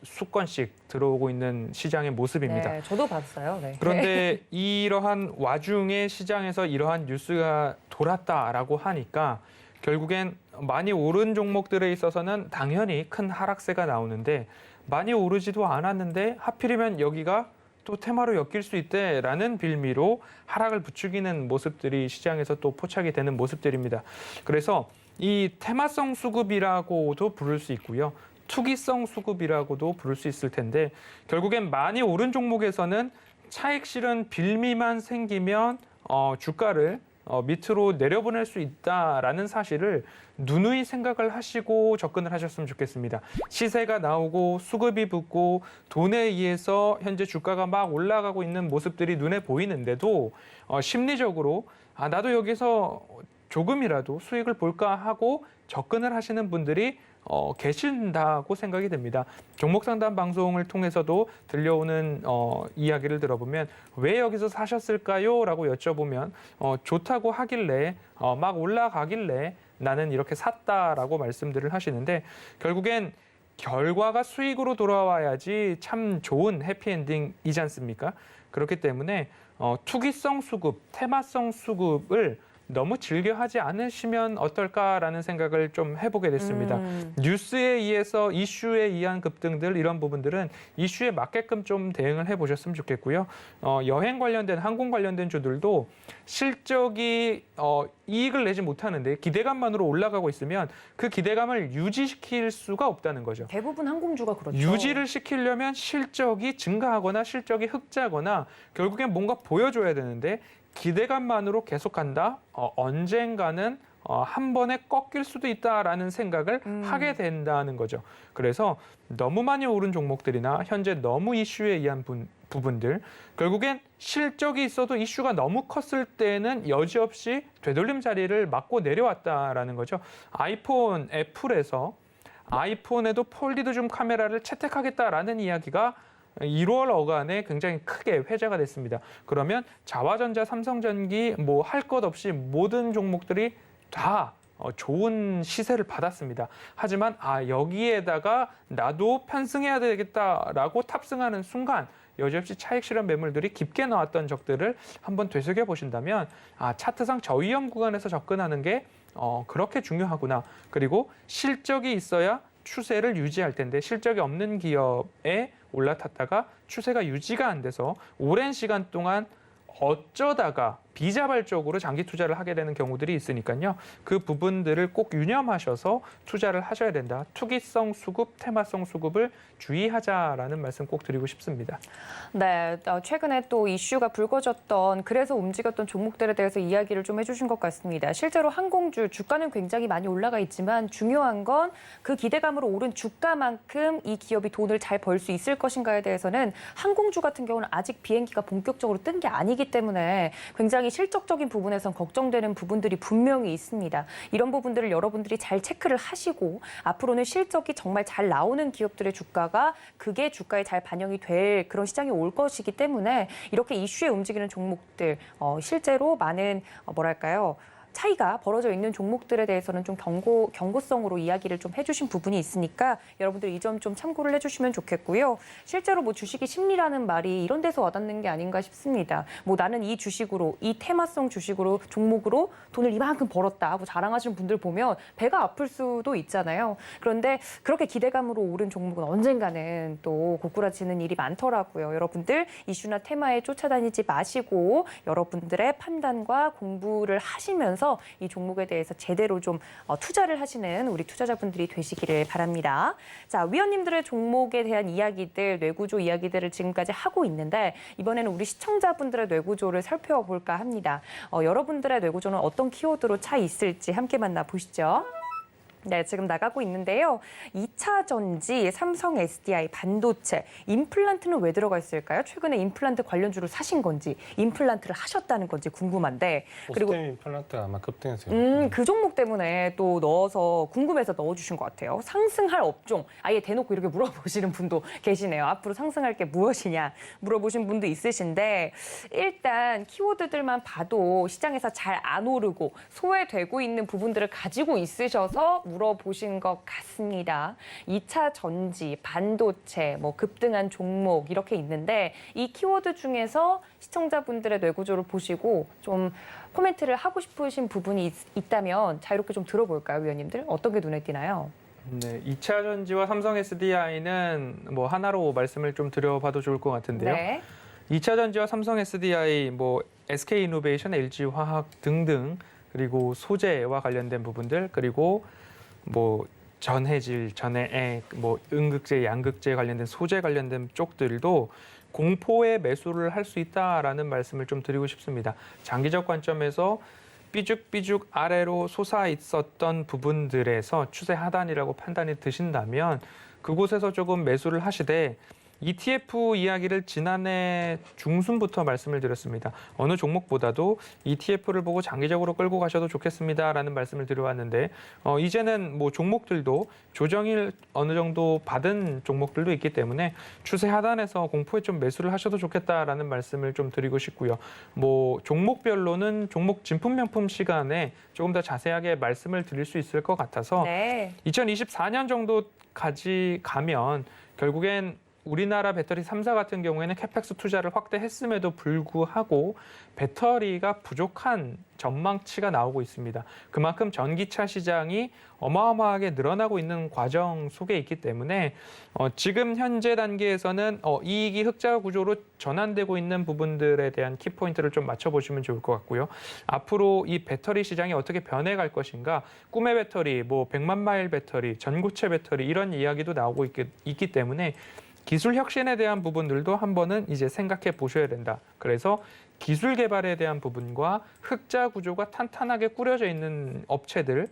Speaker 4: 수건씩 들어오고 있는 시장의 모습입니다.
Speaker 2: 네, 저도 봤어요. 네.
Speaker 4: 그런데 이러한 와중에 시장에서 이러한 뉴스가 돌았다라고 하니까 결국엔 많이 오른 종목들에 있어서는 당연히 큰 하락세가 나오는데 많이 오르지도 않았는데 하필이면 여기가 또 테마로 엮일 수 있대라는 빌미로 하락을 부추기는 모습들이 시장에서 또 포착이 되는 모습들입니다. 그래서 이 테마성 수급이라고도 부를 수 있고요. 투기성 수급이라고도 부를 수 있을 텐데 결국엔 많이 오른 종목에서는 차익 실현 빌미만 생기면 주가를 밑으로 내려보낼 수 있다라는 사실을 누누이 생각을 하시고 접근을 하셨으면 좋겠습니다. 시세가 나오고 수급이 붙고 돈에 의해서 현재 주가가 막 올라가고 있는 모습들이 눈에 보이는데도 심리적으로 나도 여기서 조금이라도 수익을 볼까 하고 접근을 하시는 분들이 계신다고 생각이 됩니다. 종목 상담 방송을 통해서도 들려오는 이야기를 들어보면 왜 여기서 사셨을까요? 라고 여쭤보면 좋다고 하길래 막 올라가길래 나는 이렇게 샀다라고 말씀들을 하시는데 결국엔 결과가 수익으로 돌아와야지 참 좋은 해피엔딩이지 않습니까? 그렇기 때문에 투기성 수급, 테마성 수급을 너무 즐겨하지 않으시면 어떨까라는 생각을 좀 해보게 됐습니다. 뉴스에 의해서 이슈에 의한 급등들 이런 부분들은 이슈에 맞게끔 좀 대응을 해보셨으면 좋겠고요. 여행 관련된 항공 관련된 주들도 실적이 이익을 내지 못하는데 기대감만으로 올라가고 있으면 그 기대감을 유지시킬 수가 없다는 거죠.
Speaker 2: 대부분 항공주가 그렇죠.
Speaker 4: 유지를 시키려면 실적이 증가하거나 실적이 흑자거나 결국엔 뭔가 보여줘야 되는데 기대감만으로 계속한다? 언젠가는 한 번에 꺾일 수도 있다라는 생각을 하게 된다는 거죠. 그래서 너무 많이 오른 종목들이나 현재 너무 이슈에 의한 부분들 결국엔 실적이 있어도 이슈가 너무 컸을 때는 여지없이 되돌림 자리를 맞고 내려왔다라는 거죠. 아이폰 애플에서 아이폰에도 폴리드 줌 카메라를 채택하겠다라는 이야기가 1월 어간에 굉장히 크게 회자가 됐습니다. 그러면 자화전자, 삼성전기 뭐 할 것 없이 모든 종목들이 다 좋은 시세를 받았습니다. 하지만 여기에다가 나도 편승해야 되겠다라고 탑승하는 순간 여지없이 차익 실현 매물들이 깊게 나왔던 적들을 한번 되새겨 보신다면 차트상 저위험 구간에서 접근하는 게 그렇게 중요하구나. 그리고 실적이 있어야 추세를 유지할 텐데 실적이 없는 기업에 올라탔다가 추세가 유지가 안 돼서 오랜 시간 동안 어쩌다가 비자발적으로 장기 투자를 하게 되는 경우들이 있으니까요. 그 부분들을 꼭 유념하셔서 투자를 하셔야 된다. 투기성 수급, 테마성 수급을 주의하자라는 말씀 꼭 드리고 싶습니다.
Speaker 2: 네, 최근에 또 이슈가 불거졌던 그래서 움직였던 종목들에 대해서 이야기를 좀 해주신 것 같습니다. 실제로 항공주 주가는 굉장히 많이 올라가 있지만 중요한 건 그 기대감으로 오른 주가만큼 이 기업이 돈을 잘 벌 수 있을 것인가에 대해서는 항공주 같은 경우는 아직 비행기가 본격적으로 뜬 게 아니기 때문에 굉장히 실적적인 부분에선 걱정되는 부분들이 분명히 있습니다. 이런 부분들을 여러분들이 잘 체크를 하시고 앞으로는 실적이 정말 잘 나오는 기업들의 주가가 그게 주가에 잘 반영이 될 그런 시장이 올 것이기 때문에 이렇게 이슈에 움직이는 종목들 실제로 많은 뭐랄까요? 차이가 벌어져 있는 종목들에 대해서는 좀 경고성으로 이야기를 좀 해주신 부분이 있으니까 여러분들 이 점 좀 참고를 해주시면 좋겠고요. 실제로 뭐 주식이 심리라는 말이 이런 데서 와닿는 게 아닌가 싶습니다. 뭐 나는 이 주식으로, 이 테마성 주식으로, 종목으로 돈을 이만큼 벌었다 하고 자랑하시는 분들 보면 배가 아플 수도 있잖아요. 그런데 그렇게 기대감으로 오른 종목은 언젠가는 또 고꾸라지는 일이 많더라고요. 여러분들 이슈나 테마에 쫓아다니지 마시고 여러분들의 판단과 공부를 하시면서 이 종목에 대해서 제대로 좀 투자를 하시는 우리 투자자분들이 되시기를 바랍니다. 자, 위원님들의 종목에 대한 이야기들, 뇌구조 이야기들을 지금까지 하고 있는데 이번에는 우리 시청자분들의 뇌구조를 살펴볼까 합니다. 여러분들의 뇌구조는 어떤 키워드로 차 있을지 함께 만나보시죠. 네, 지금 나가고 있는데요. 2차 전지, 삼성 SDI, 반도체, 임플란트는 왜 들어가 있을까요? 최근에 임플란트 관련주를 사신 건지, 임플란트를 하셨다는 건지 궁금한데. 그리고
Speaker 3: 오스템 임플란트가 아마 급등했어요.
Speaker 2: 그 종목 때문에 또 넣어서 궁금해서 넣어주신 것 같아요. 상승할 업종, 아예 대놓고 이렇게 물어보시는 분도 계시네요. 앞으로 상승할 게 무엇이냐 물어보신 분도 있으신데 일단 키워드들만 봐도 시장에서 잘 안 오르고 소외되고 있는 부분들을 가지고 있으셔서 물어보신 것 같습니다. 2차 전지, 반도체, 뭐 급등한 종목 이렇게 있는데 이 키워드 중에서 시청자분들의 뇌구조를 보시고 좀 코멘트를 하고 싶으신 부분이 있다면 자유롭게 좀 들어볼까요, 위원님들? 어떤 게 눈에 띄나요?
Speaker 4: 네, 2차 전지와 삼성 SDI는 뭐 하나로 말씀을 좀 드려봐도 좋을 것 같은데요.
Speaker 2: 네.
Speaker 4: 2차 전지와 삼성 SDI, 뭐 SK 이노베이션, LG 화학 등등 그리고 소재와 관련된 부분들 그리고 뭐 전해질, 전해액, 뭐 음극재, 양극재 관련된 소재 관련된 쪽들도 공포의 매수를 할 수 있다라는 말씀을 좀 드리고 싶습니다. 장기적 관점에서 삐죽삐죽 아래로 솟아 있었던 부분들에서 추세 하단이라고 판단이 드신다면 그곳에서 조금 매수를 하시되 ETF 이야기를 지난해 중순부터 말씀을 드렸습니다. 어느 종목보다도 ETF를 보고 장기적으로 끌고 가셔도 좋겠습니다라는 말씀을 드려왔는데 이제는 뭐 종목들도 조정을 어느 정도 받은 종목들도 있기 때문에 추세 하단에서 공포에 좀 매수를 하셔도 좋겠다라는 말씀을 좀 드리고 싶고요. 뭐 종목별로는 종목 진품 명품 시간에 조금 더 자세하게 말씀을 드릴 수 있을 것 같아서
Speaker 2: 네.
Speaker 4: 2024년 정도까지 가면 결국엔 우리나라 배터리 3사 같은 경우에는 캐펙스 투자를 확대했음에도 불구하고 배터리가 부족한 전망치가 나오고 있습니다. 그만큼 전기차 시장이 어마어마하게 늘어나고 있는 과정 속에 있기 때문에 지금 현재 단계에서는 이익이 흑자 구조로 전환되고 있는 부분들에 대한 키포인트를 좀 맞춰보시면 좋을 것 같고요. 앞으로 이 배터리 시장이 어떻게 변해갈 것인가, 꿈의 배터리, 뭐 100만 마일 배터리, 전고체 배터리 이런 이야기도 나오고 있기 때문에 기술 혁신에 대한 부분들도 한번은 이제 생각해 보셔야 된다. 그래서 기술 개발에 대한 부분과 흑자 구조가 탄탄하게 꾸려져 있는 업체들,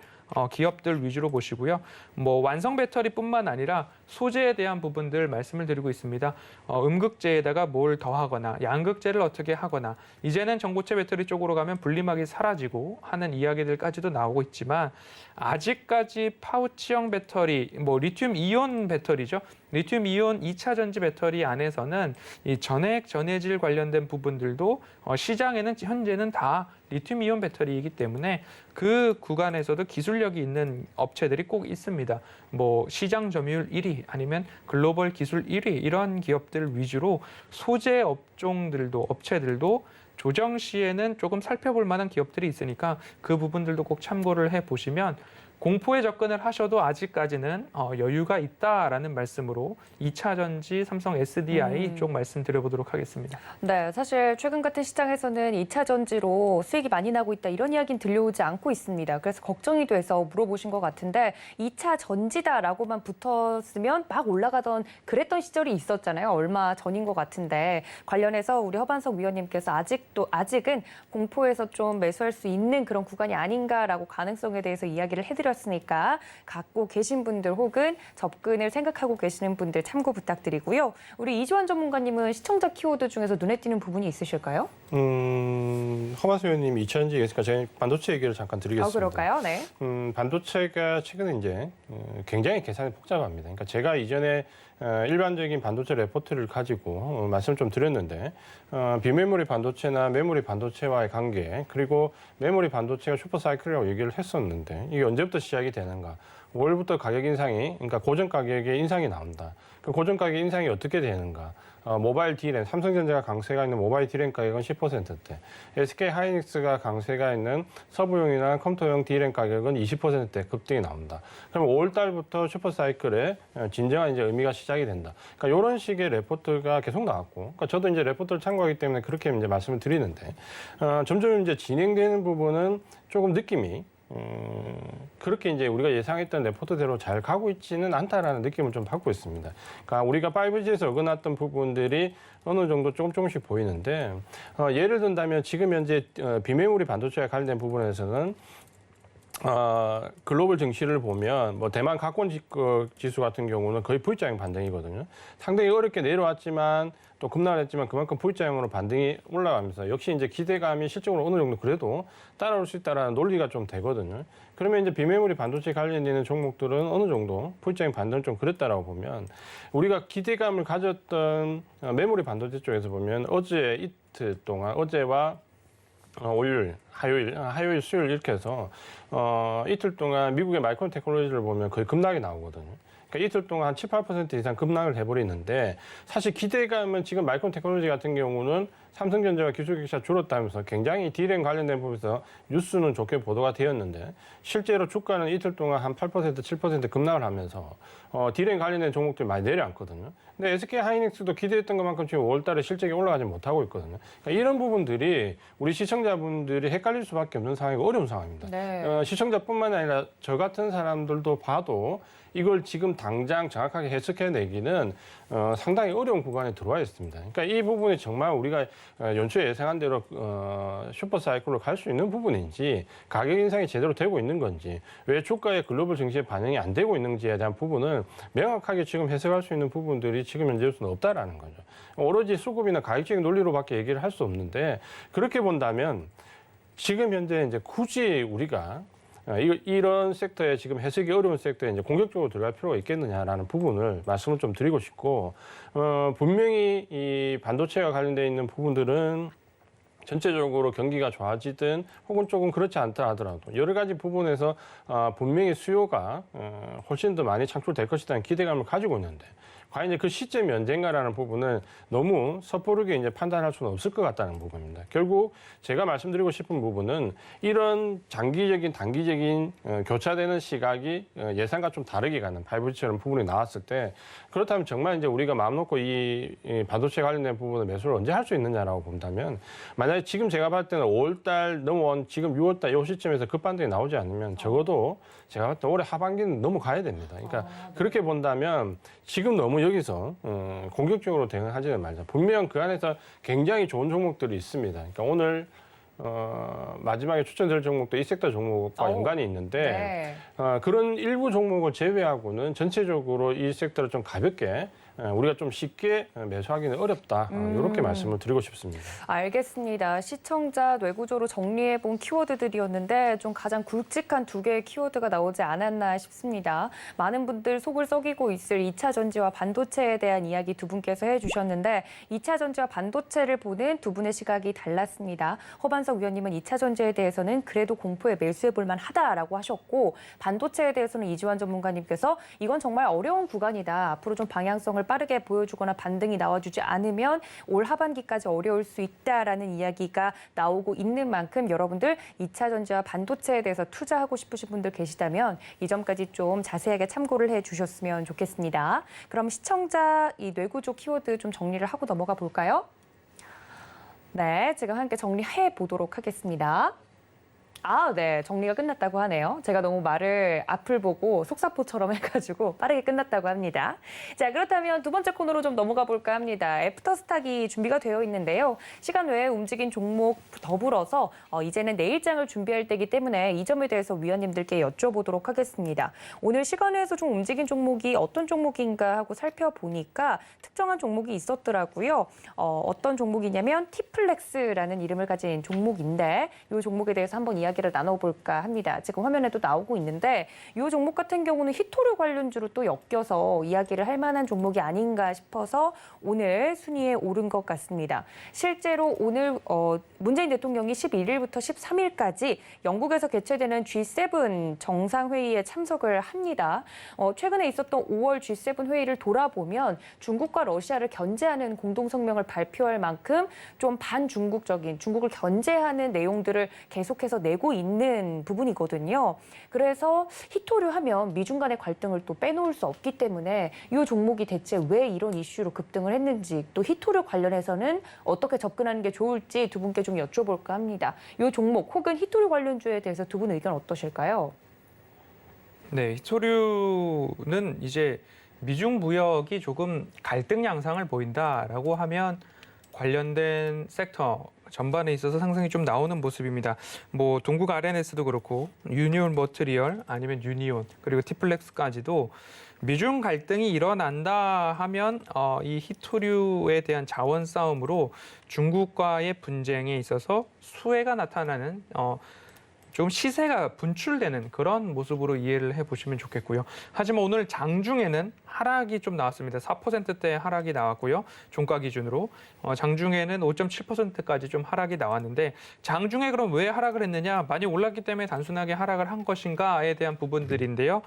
Speaker 4: 기업들 위주로 보시고요. 뭐 완성 배터리뿐만 아니라 소재에 대한 부분들 말씀을 드리고 있습니다. 음극재에다가 뭘 더하거나 양극재를 어떻게 하거나 이제는 전고체 배터리 쪽으로 가면 분리막이 사라지고 하는 이야기들까지도 나오고 있지만 아직까지 파우치형 배터리, 뭐 리튬 이온 배터리죠. 리튬 이온 2차 전지 배터리 안에서는 이 전해액, 전해질 관련된 부분들도 시장에는 현재는 다 리튬 이온 배터리이기 때문에 그 구간에서도 기술력이 있는 업체들이 꼭 있습니다. 뭐 시장 점유율 1위 아니면 글로벌 기술 1위 이런 기업들 위주로 소재 업종들도 업체들도 조정 시에는 조금 살펴볼 만한 기업들이 있으니까 그 부분들도 꼭 참고를 해보시면 공포에 접근을 하셔도 아직까지는 여유가 있다라는 말씀으로 2차 전지 삼성 SDI 쪽 말씀드려보도록 하겠습니다.
Speaker 2: 네, 사실 최근 같은 시장에서는 2차 전지로 수익이 많이 나고 있다 이런 이야기는 들려오지 않고 있습니다. 그래서 걱정이 돼서 물어보신 것 같은데 2차 전지다라고만 붙었으면 막 올라가던 그랬던 시절이 있었잖아요. 얼마 전인 것 같은데 관련해서 우리 허반석 위원님께서 아직은 공포에서 좀 매수할 수 있는 그런 구간이 아닌가라고 가능성에 대해서 이야기를 해드렸습니다. 었으니까 갖고 계신 분들 혹은 접근을 생각하고 계시는 분들 참고 부탁드리고요. 우리 이주환 전문가님은 시청자 키워드 중에서 눈에 띄는 부분이 있으실까요?
Speaker 3: 허마스 의원님이 2차전지 얘기했으니까 제가 반도체 얘기를 잠깐 드리겠습니다.
Speaker 2: 그럴까요? 네.
Speaker 3: 반도체가 최근에 이제 굉장히 계산이 복잡합니다. 그러니까 제가 이전에 일반적인 반도체 레포트를 가지고 말씀을 좀 드렸는데 비메모리 반도체나 메모리 반도체와의 관계 그리고 메모리 반도체가 슈퍼사이클이라고 얘기를 했었는데 이게 언제부터 시작이 되는가? 5월부터 가격 인상이 그러니까 고정 가격의 인상이 나온다. 그 고정 가격 인상이 어떻게 되는가? 모바일 D램, 삼성전자가 강세가 있는 모바일 D램 가격은 10%대, SK 하이닉스가 강세가 있는 서부용이나 컴퓨터용 D램 가격은 20%대 급등이 나온다. 그럼 5월 달부터 슈퍼사이클의 진정한 이제 의미가 시작이 된다. 그러니까 이런 식의 레포트가 계속 나왔고, 그러니까 저도 이제 레포트를 참고하기 때문에 그렇게 이제 말씀을 드리는데, 점점 이제 진행되는 부분은 조금 느낌이 그렇게 이제 우리가 예상했던 레포트대로 잘 가고 있지는 않다라는 느낌을 좀 받고 있습니다. 그러니까 우리가 5G에서 어긋났던 부분들이 어느 정도 조금씩 보이는데, 예를 든다면 지금 현재 비메모리 반도체와 관련된 부분에서는 글로벌 증시를 보면 뭐 대만 가권 지수 같은 경우는 거의 V자형 반등이거든요. 상당히 어렵게 내려왔지만 또 급락을 했지만 그만큼 V자형으로 반등이 올라가면서 역시 이제 기대감이 실적으로 어느 정도 그래도 따라올 수 있다라는 논리가 좀 되거든요. 그러면 이제 비메모리 반도체 관련되는 종목들은 어느 정도 V자형 반등을 좀 그랬다라고 보면 우리가 기대감을 가졌던 메모리 반도체 쪽에서 보면 어제 이틀 동안 어제와 월요일, 화요일, 수요일 이렇게 해서 이틀 동안 미국의 마이크론 테크놀로지를 보면 거의 급락이 나오거든요. 그러니까 이틀 동안 한 7, 8% 이상 급락을 해버리는데 사실 기대감은 지금 마이크론 테크놀로지 같은 경우는 삼성전자와 기술격차 줄었다면서 굉장히 D램 관련된 부분에서 뉴스는 좋게 보도가 되었는데 실제로 주가는 이틀 동안 한 8%, 7% 급락을 하면서 D램 관련된 종목들이 많이 내려앉거든요. 근데 SK 하이닉스도 기대했던 것만큼 지금 5월 달에 실적이 올라가지 못하고 있거든요. 그러니까 이런 부분들이 우리 시청자분들이 헷갈릴 수밖에 없는 상황이고 어려운 상황입니다.
Speaker 2: 네.
Speaker 3: 시청자뿐만 아니라 저 같은 사람들도 봐도 이걸 지금 당장 정확하게 해석해내기는 상당히 어려운 구간에 들어와 있습니다. 그러니까 이 부분이 정말 우리가 연초에 예상한 대로 슈퍼사이클로 갈 수 있는 부분인지 가격 인상이 제대로 되고 있는 건지 왜 주가의 글로벌 증시에 반영이 안 되고 있는지에 대한 부분은 명확하게 지금 해석할 수 있는 부분들이 지금 현재로서는 없다라는 거죠. 오로지 수급이나 가격적인 논리로밖에 얘기를 할 수 없는데 그렇게 본다면 지금 현재 이제 굳이 우리가 이런 섹터에 지금 해석이 어려운 섹터에 이제 공격적으로 들어갈 필요가 있겠느냐라는 부분을 말씀을 좀 드리고 싶고, 분명히 이 반도체와 관련되어 있는 부분들은 전체적으로 경기가 좋아지든 혹은 조금 그렇지 않다 하더라도 여러 가지 부분에서 분명히 수요가 훨씬 더 많이 창출될 것이라는 기대감을 가지고 있는데 과연 이제 그 시점이 언젠가라는 부분은 너무 섣부르게 이제 판단할 수는 없을 것 같다는 부분입니다. 결국 제가 말씀드리고 싶은 부분은 이런 장기적인 단기적인 교차되는 시각이 예상과 좀 다르게 가는 5G처럼 부분이 나왔을 때 그렇다면 정말 이제 우리가 마음 놓고 이 반도체 관련된 부분을 매수를 언제 할 수 있느냐라고 본다면 만약에 지금 제가 봤을 때는 5월달 넘어온 지금 6월달 이 시점에서 급반등이 나오지 않으면 적어도 제가 봤을 때 올해 하반기는 넘어가야 됩니다. 그러니까
Speaker 2: 네.
Speaker 3: 그렇게 본다면 지금 너무 여기서 공격적으로 대응하지는 말자. 분명 그 안에서 굉장히 좋은 종목들이 있습니다. 그러니까 오늘 마지막에 추천드릴 종목도 이 섹터 종목과 연관이 있는데 그런 일부 종목을 제외하고는 전체적으로 이 섹터를 좀 가볍게 우리가 좀 쉽게 매수하기는 어렵다. 이렇게 말씀을 드리고 싶습니다.
Speaker 2: 알겠습니다. 시청자 뇌구조로 정리해본 키워드들이었는데 좀 가장 굵직한 두 개의 키워드가 나오지 않았나 싶습니다. 많은 분들 속을 썩이고 있을 2차 전지와 반도체에 대한 이야기 두 분께서 해주셨는데 2차 전지와 반도체를 보는 두 분의 시각이 달랐습니다. 허반석 위원님은 2차 전지에 대해서는 그래도 공포에 매수해볼 만하다라고 하셨고 반도체에 대해서는 이주환 전문가님께서 이건 정말 어려운 구간이다. 앞으로 좀 방향성을 빠르게 보여주거나 반등이 나와주지 않으면 올 하반기까지 어려울 수 있다라는 이야기가 나오고 있는 만큼 여러분들 2차 전지와 반도체에 대해서 투자하고 싶으신 분들 계시다면 이 점까지 좀 자세하게 참고를 해주셨으면 좋겠습니다. 그럼 시청자 이 뇌구조 키워드 좀 정리를 하고 넘어가 볼까요? 네, 지금 함께 정리해 보도록 하겠습니다. 아, 네. 정리가 끝났다고 하네요. 제가 너무 말을 앞을 보고 속사포처럼 해가지고 빠르게 끝났다고 합니다. 자, 그렇다면 두 번째 코너로 좀 넘어가 볼까 합니다. 애프터스탁이 준비가 되어 있는데요. 시간 외에 움직인 종목 더불어서 이제는 내일장을 준비할 때이기 때문에 이 점에 대해서 위원님들께 여쭤보도록 하겠습니다. 오늘 시간 외에서 좀 움직인 종목이 어떤 종목인가 하고 살펴보니까 특정한 종목이 있었더라고요. 어떤 종목이냐면 티플렉스라는 이름을 가진 종목인데 이 종목에 대해서 한번 이야기를 나눠볼까 합니다. 지금 화면에도 나오고 있는데 이 종목 같은 경우는 히토류 관련주로 또 엮여서 이야기를 할 만한 종목이 아닌가 싶어서 오늘 순위에 오른 것 같습니다. 실제로 오늘 문재인 대통령이 11일부터 13일까지 영국에서 개최되는 G7 정상회의에 참석을 합니다. 최근에 있었던 5월 G7 회의를 돌아보면 중국과 러시아를 견제하는 공동성명을 발표할 만큼 좀 반중국적인 중국을 견제하는 내용들을 계속해서 내고 있는 부분이거든요. 그래서 히토류 하면 미중 간의 갈등을 또 빼놓을 수 없기 때문에 이 종목이 대체 왜 이런 이슈로 급등을 했는지 또 히토류 관련해서는 어떻게 접근하는 게 좋을지 두 분께 좀 여쭤볼까 합니다. 이 종목 혹은 히토류 관련주에 대해서 두 분 의견 어떠실까요?
Speaker 4: 네, 히토류는 이제 미중 무역이 조금 갈등 양상을 보인다라고 하면 관련된 섹터 전반에 있어서 상승이 좀 나오는 모습입니다. 뭐 동국 RNS도 그렇고 유니온 머트리얼 아니면 유니온 그리고 티플렉스까지도 미중 갈등이 일어난다 하면 이 히토류에 대한 자원 싸움으로 중국과의 분쟁에 있어서 수혜가 나타나는 좀 시세가 분출되는 그런 모습으로 이해를 해보시면 좋겠고요. 하지만 오늘 장중에는 하락이 좀 나왔습니다. 4%대 하락이 나왔고요. 종가 기준으로. 장중에는 5.7%까지 좀 하락이 나왔는데 장중에 그럼 왜 하락을 했느냐? 많이 올랐기 때문에 단순하게 하락을 한 것인가에 대한 부분들인데요.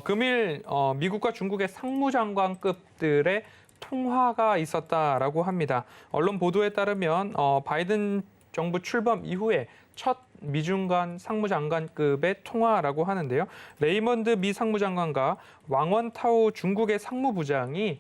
Speaker 4: 금일 미국과 중국의 상무장관급들의 통화가 있었다라고 합니다. 언론 보도에 따르면 바이든 정부 출범 이후에 첫 미중 간 상무장관급의 통화라고 하는데요. 레이먼드 미 상무장관과 왕원타오 중국의 상무부장이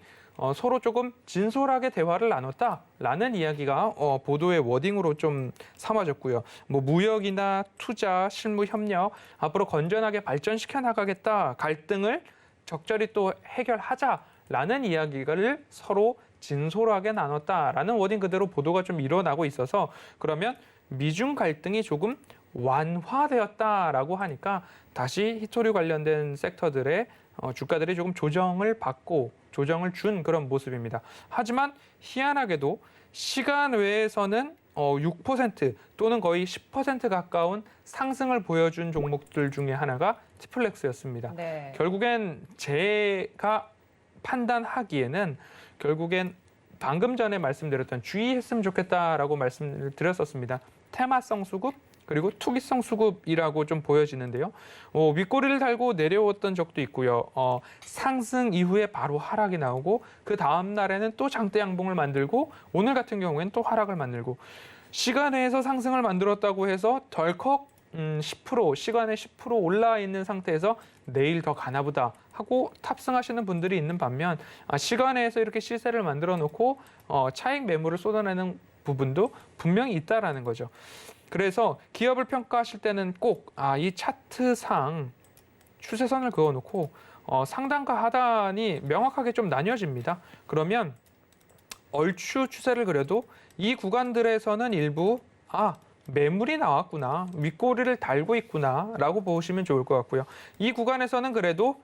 Speaker 4: 서로 조금 진솔하게 대화를 나눴다라는 이야기가 보도의 워딩으로 좀 삼아졌고요. 뭐 무역이나 투자, 실무 협력 앞으로 건전하게 발전시켜 나가겠다. 갈등을 적절히 또 해결하자라는 이야기를 서로 진솔하게 나눴다라는 워딩 그대로 보도가 좀 일어나고 있어서 그러면 미중 갈등이 조금 완화되었다라고 하니까 다시 히토류 관련된 섹터들의 주가들이 조금 조정을 받고 조정을 준 그런 모습입니다. 하지만 희한하게도 시간 외에서는 6% 또는 거의 10% 가까운 상승을 보여준 종목들 중에 하나가 티플렉스였습니다.
Speaker 2: 네.
Speaker 4: 결국엔 제가 판단하기에는 결국엔 방금 전에 말씀드렸던 주의했으면 좋겠다라고 말씀을 드렸었습니다. 테마성 수급 그리고 투기성 수급이라고 좀 보여지는데요. 윗꼬리를 달고 내려왔던 적도 있고요. 상승 이후에 바로 하락이 나오고 그 다음 날에는 또 장대 양봉을 만들고 오늘 같은 경우에는 또 하락을 만들고 시간 외에서 상승을 만들었다고 해서 덜컥 10% 시간에 10% 올라 있는 상태에서 내일 더 가나보다 하고 탑승하시는 분들이 있는 반면 시간에서 이렇게 시세를 만들어 놓고 차익 매물을 쏟아내는 부분도 분명히 있다라는 거죠. 그래서 기업을 평가하실 때는 꼭 이 차트상 추세선을 그어놓고 상단과 하단이 명확하게 좀 나뉘어집니다. 그러면 얼추 추세를 그려도 이 구간들에서는 일부 매물이 나왔구나, 윗꼬리를 달고 있구나라고 보시면 좋을 것 같고요. 이 구간에서는 그래도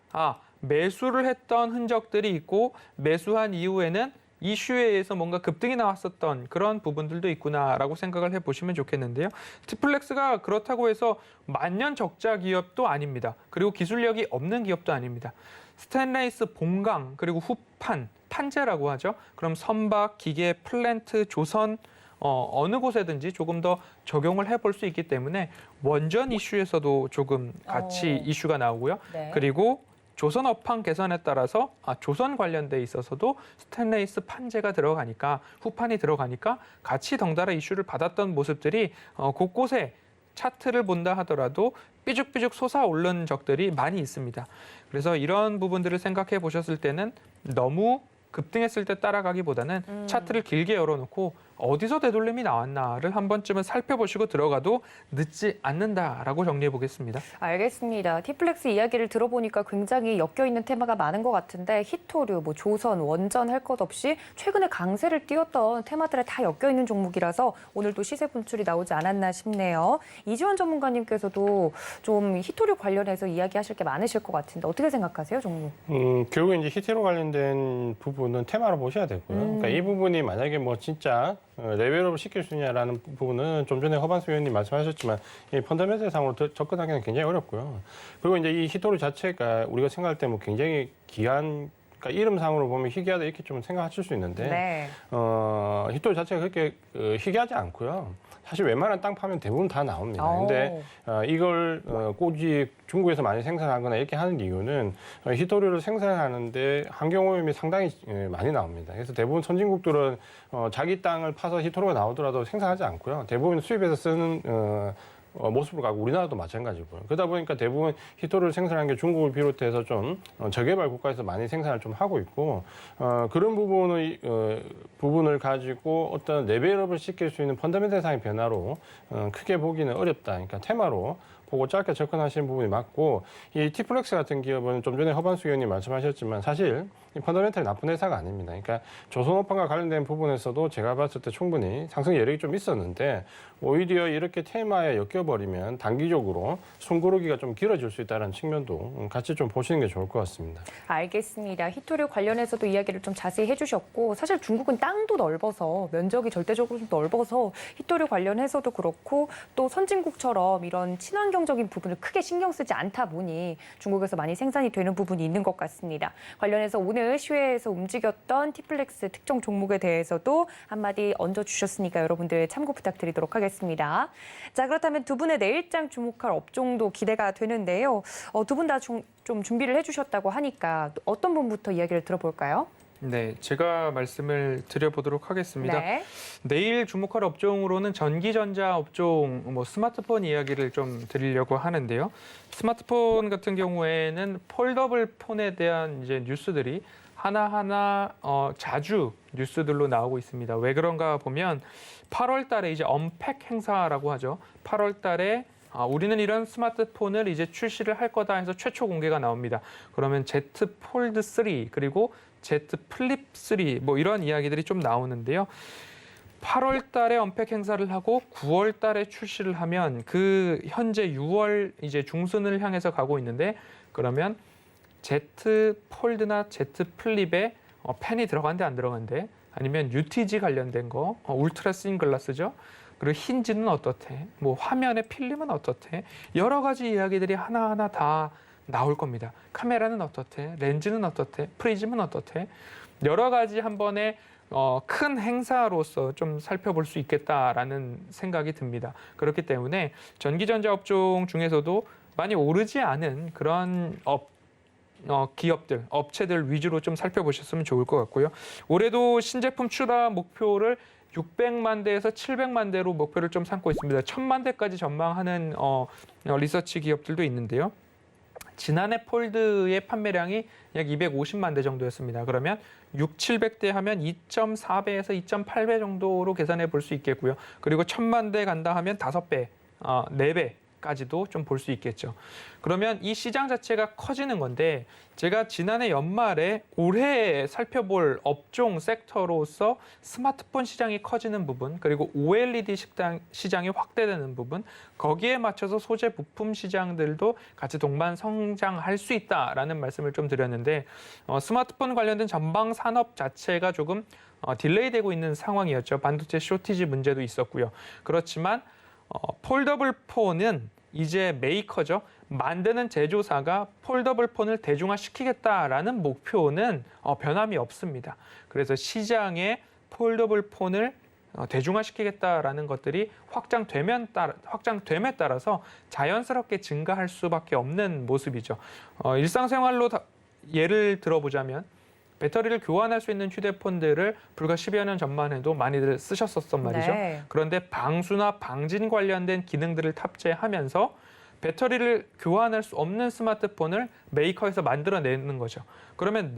Speaker 4: 매수를 했던 흔적들이 있고 매수한 이후에는 이슈에 의해서 뭔가 급등이 나왔었던 그런 부분들도 있구나라고 생각을 해보시면 좋겠는데요. 티플렉스가 그렇다고 해서 만년 적자 기업도 아닙니다. 그리고 기술력이 없는 기업도 아닙니다. 스테인레스 본강 그리고 후판, 판재라고 하죠. 그럼 선박, 기계, 플랜트, 조선 어느 곳에든지 조금 더 적용을 해볼 수 있기 때문에 원전 이슈에서도 조금 같이 이슈가 나오고요.
Speaker 2: 네.
Speaker 4: 그리고 조선 업황 개선에 따라서 조선 관련돼 있어서도 스테인레스 판재가 들어가니까 후판이 들어가니까 같이 덩달아 이슈를 받았던 모습들이 곳곳에 차트를 본다 하더라도 삐죽삐죽 솟아오른 적들이 많이 있습니다. 그래서 이런 부분들을 생각해 보셨을 때는 너무 급등했을 때 따라가기보다는 차트를 길게 열어놓고 어디서 되돌림이 나왔나를 한 번쯤은 살펴보시고 들어가도 늦지 않는다라고 정리해 보겠습니다.
Speaker 2: 알겠습니다. 티플렉스 이야기를 들어보니까 굉장히 엮여있는 테마가 많은 것 같은데 히토류, 뭐 조선, 원전 할 것 없이 최근에 강세를 띄웠던 테마들에 다 엮여있는 종목이라서 오늘도 시세 분출이 나오지 않았나 싶네요. 이지원 전문가님께서도 좀 히토류 관련해서 이야기하실 게 많으실 것 같은데 어떻게 생각하세요, 종목?
Speaker 3: 결국에 이제 히트로 관련된 부분은 테마로 보셔야 되고요. 그러니까 이 부분이 만약에 뭐 진짜 레벨업을 시킬 수 있냐라는 부분은 좀 전에 허반수 의원님 말씀하셨지만 이 펀더멘털 상으로 접근하기는 굉장히 어렵고요. 그리고 이제 이 히토류 자체가 우리가 생각할 때 뭐 굉장히 귀한, 그러니까 이름상으로 보면 희귀하다 이렇게 좀 생각하실 수 있는데
Speaker 2: 네.
Speaker 3: 히토류 자체가 그렇게 희귀하지 않고요. 사실 웬만한 땅 파면 대부분 다 나옵니다. 근데 이걸 굳이 중국에서 많이 생산하거나 이렇게 하는 이유는 히토류를 생산하는데 환경오염이 상당히 많이 나옵니다. 그래서 대부분 선진국들은 자기 땅을 파서 히토류가 나오더라도 생산하지 않고요. 대부분 수입해서 쓰는 모습을 갖고 우리나라도 마찬가지고요. 그러다 보니까 대부분 히토류를 생산하는 게 중국을 비롯해서 좀 저개발 국가에서 많이 생산을 좀 하고 있고 그런 부분을 가지고 어떤 레벨업을 시킬 수 있는 펀더멘털상의 변화로 크게 보기는 어렵다. 그러니까 테마로 보고 짧게 접근하시는 부분이 맞고 이 티플렉스 같은 기업은 좀 전에 허반수 의원님 말씀하셨지만 사실 이 펀더멘털이 나쁜 회사가 아닙니다. 그러니까 조선업황과 관련된 부분에서도 제가 봤을 때 충분히 상승 여력이 좀 있었는데 오히려 이렇게 테마에 엮여버리면 단기적으로 숨고르기가 좀 길어질 수 있다는 측면도 같이 좀 보시는 게 좋을 것 같습니다.
Speaker 2: 알겠습니다. 히토류 관련해서도 이야기를 좀 자세히 해주셨고 사실 중국은 땅도 넓어서 면적이 절대적으로 좀 넓어서 히토류 관련해서도 그렇고 또 선진국처럼 이런 친환경적인 부분을 크게 신경 쓰지 않다 보니 중국에서 많이 생산이 되는 부분이 있는 것 같습니다. 관련해서 오늘 시외에서 움직였던 티플렉스 특정 종목에 대해서도 한마디 얹어주셨으니까 여러분들 참고 부탁드리도록 하겠습니다. 자, 그렇다면 두 분의 내일장 주목할 업종도 기대가 되는데요. 두 분 다 좀 준비를 해주셨다고 하니까 어떤 분부터 이야기를 들어볼까요?
Speaker 4: 네, 제가 말씀을 드려보도록 하겠습니다.
Speaker 2: 네.
Speaker 4: 내일 주목할 업종으로는 전기전자 업종, 뭐 스마트폰 이야기를 좀 드리려고 하는데요. 스마트폰 같은 경우에는 폴더블 폰에 대한 이제 뉴스들이 하나하나 자주 뉴스들로 나오고 있습니다. 왜 그런가 보면 8월 달에 이제 언팩 행사라고 하죠. 8월 달에 우리는 이런 스마트폰을 이제 출시를 할 거다 해서 최초 공개가 나옵니다. 그러면 Z 폴드 3 그리고 Z 플립 3 뭐 이런 이야기들이 좀 나오는데요. 8월 달에 언팩 행사를 하고 9월 달에 출시를 하면 그 현재 6월 이제 중순을 향해서 가고 있는데 그러면 Z 폴드나 Z 플립에 펜이 들어간대 안 들어간대 아니면 UTG 관련된 거 울트라 씬 글라스죠. 그리고 힌지는 어떻대? 뭐 화면의 필름은 어떻대? 여러 가지 이야기들이 하나하나 다 나올 겁니다. 카메라는 어떻대? 렌즈는 어떻대? 프리즘은 어떻대? 여러 가지 한 번에 큰 행사로서 좀 살펴볼 수 있겠다라는 생각이 듭니다. 그렇기 때문에 전기전자 업종 중에서도 많이 오르지 않은 그런 기업들, 업체들 위주로 좀 살펴보셨으면 좋을 것 같고요. 올해도 신제품 출하 목표를 600만 대에서 700만 대로 목표를 좀 삼고 있습니다. 1000만 대까지 전망하는 리서치 기업들도 있는데요. 지난해 폴드의 판매량이 약 250만 대 정도였습니다. 그러면 700대 하면 2.4배에서 2.8배 정도로 계산해 볼 수 있겠고요. 그리고 1000만 대 간다 하면 5배, 4배까지도 좀 볼 수 있겠죠. 그러면 이 시장 자체가 커지는 건데 제가 지난해 연말에 올해 살펴볼 업종 섹터로서 스마트폰 시장이 커지는 부분 그리고 OLED 시장이 확대되는 부분 거기에 맞춰서 소재 부품 시장들도 같이 동반 성장할 수 있다라는 말씀을 좀 드렸는데 스마트폰 관련된 전방 산업 자체가 조금 딜레이되고 있는 상황이었죠. 반도체 쇼티지 문제도 있었고요. 그렇지만 폴더블 폰은 이제 메이커죠. 만드는 제조사가 폴더블 폰을 대중화시키겠다라는 목표는 변함이 없습니다. 그래서 시장에 폴더블 폰을 대중화시키겠다라는 것들이 확장됨에 따라서 자연스럽게 증가할 수밖에 없는 모습이죠. 일상생활로 예를 들어보자면 배터리를 교환할 수 있는 휴대폰들을 불과 10여 년 전만 해도 많이들 쓰셨었단 말이죠.
Speaker 2: 네.
Speaker 4: 그런데 방수나 방진 관련된 기능들을 탑재하면서 배터리를 교환할 수 없는 스마트폰을 메이커에서 만들어내는 거죠. 그러면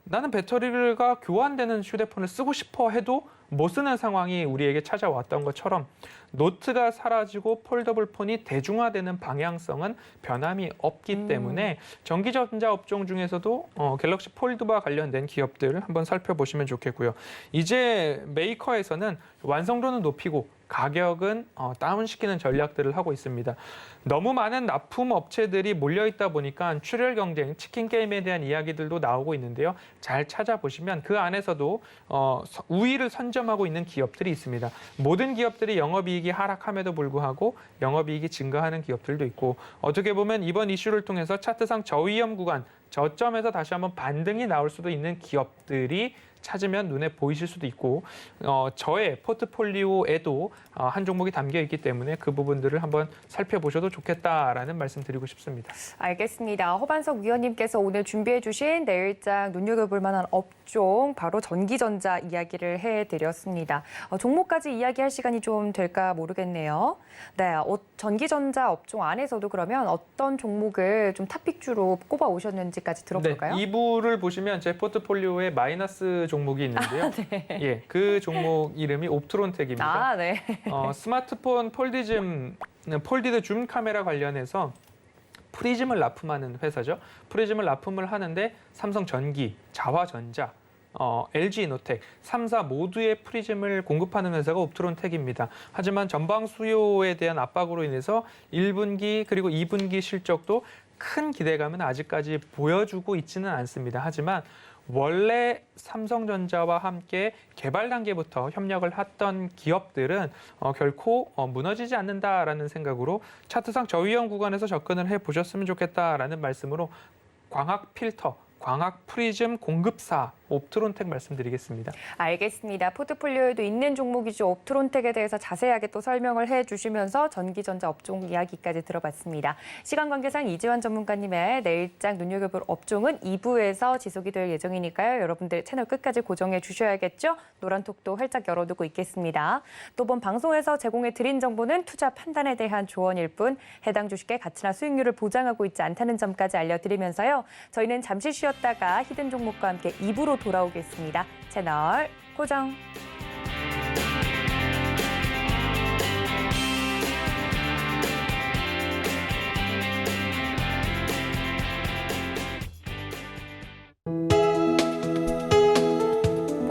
Speaker 4: 나는 배터리가 교환되는 휴대폰을 쓰고 싶어 해도 못 쓰는 상황이 우리에게 찾아왔던 것처럼 노트가 사라지고 폴더블 폰이 대중화되는 방향성은 변함이 없기 때문에 전기전자 업종 중에서도 갤럭시 폴드와 관련된 기업들 한번 살펴보시면 좋겠고요. 이제 메이커에서는 완성도는 높이고 가격은 다운시키는 전략들을 하고 있습니다. 너무 많은 납품 업체들이 몰려있다 보니까 출혈 경쟁, 치킨 게임에 대한 이야기들도 나오고 있는데요. 잘 찾아보시면 그 안에서도 우위를 선점하고 있는 기업들이 있습니다. 모든 기업들이 영업이익이 하락함에도 불구하고 영업이익이 증가하는 기업들도 있고 어떻게 보면 이번 이슈를 통해서 차트상 저위험 구간, 저점에서 다시 한번 반등이 나올 수도 있는 기업들이 찾으면 눈에 보이실 수도 있고 저의 포트폴리오에도 한 종목이 담겨 있기 때문에 그 부분들을 한번 살펴보셔도 좋겠다라는 말씀 드리고 싶습니다.
Speaker 2: 알겠습니다. 허반석 위원님께서 오늘 준비해 주신 내일장 눈여겨볼 만한 업종 바로 전기전자 이야기를 해드렸습니다. 종목까지 이야기할 시간이 좀 될까 모르겠네요. 네, 전기전자 업종 안에서도 그러면 어떤 종목을 좀 탑픽주로 꼽아 오셨는지까지 들어볼까요?
Speaker 4: 네, 2부를 보시면 제 포트폴리오에 마이너스 종목이 있는데요.
Speaker 2: 네.
Speaker 4: 예, 그 종목 이름이 옵트론텍입니다.
Speaker 2: 네.
Speaker 4: 스마트폰 폴디드 줌 카메라 관련해서 프리즘을 납품하는 회사죠. 프리즘을 납품을 하는데 삼성전기, 자화전자, LG이노텍, 3사 모두의 프리즘을 공급하는 회사가 옵트론텍입니다. 하지만 전방 수요에 대한 압박으로 인해서 1분기 그리고 2분기 실적도 큰 기대감은 아직까지 보여주고 있지는 않습니다. 하지만 원래 삼성전자와 함께 개발 단계부터 협력을 했던 기업들은 결코 무너지지 않는다라는 생각으로 차트상 저위험 구간에서 접근을 해보셨으면 좋겠다라는 말씀으로 광학 필터, 광학 프리즘 공급사 옵트론텍 말씀드리겠습니다.
Speaker 2: 알겠습니다. 포트폴리오에도 있는 종목이죠. 옵트론텍에 대해서 자세하게 또 설명을 해주시면서 전기전자 업종 이야기까지 들어봤습니다. 시간 관계상 이지환 전문가님의 내일장 눈여겨볼 업종은 2부에서 지속이 될 예정이니까요. 여러분들 채널 끝까지 고정해 주셔야겠죠. 노란톡도 활짝 열어두고 있겠습니다. 또 본 방송에서 제공해 드린 정보는 투자 판단에 대한 조언일 뿐 해당 주식의 가치나 수익률을 보장하고 있지 않다는 점까지 알려드리면서요. 저희는 잠시 쉬었다가 히든 종목과 함께 2부로 돌아오겠습니다. 채널 고정.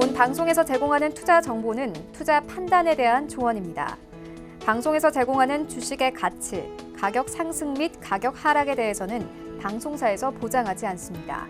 Speaker 1: 본 방송에서 제공하는 투자 정보는 투자 판단에 대한 조언입니다. 방송에서 제공하는 주식의 가치, 가격 상승 및 가격 하락에 대해서는 방송사에서 보장하지 않습니다.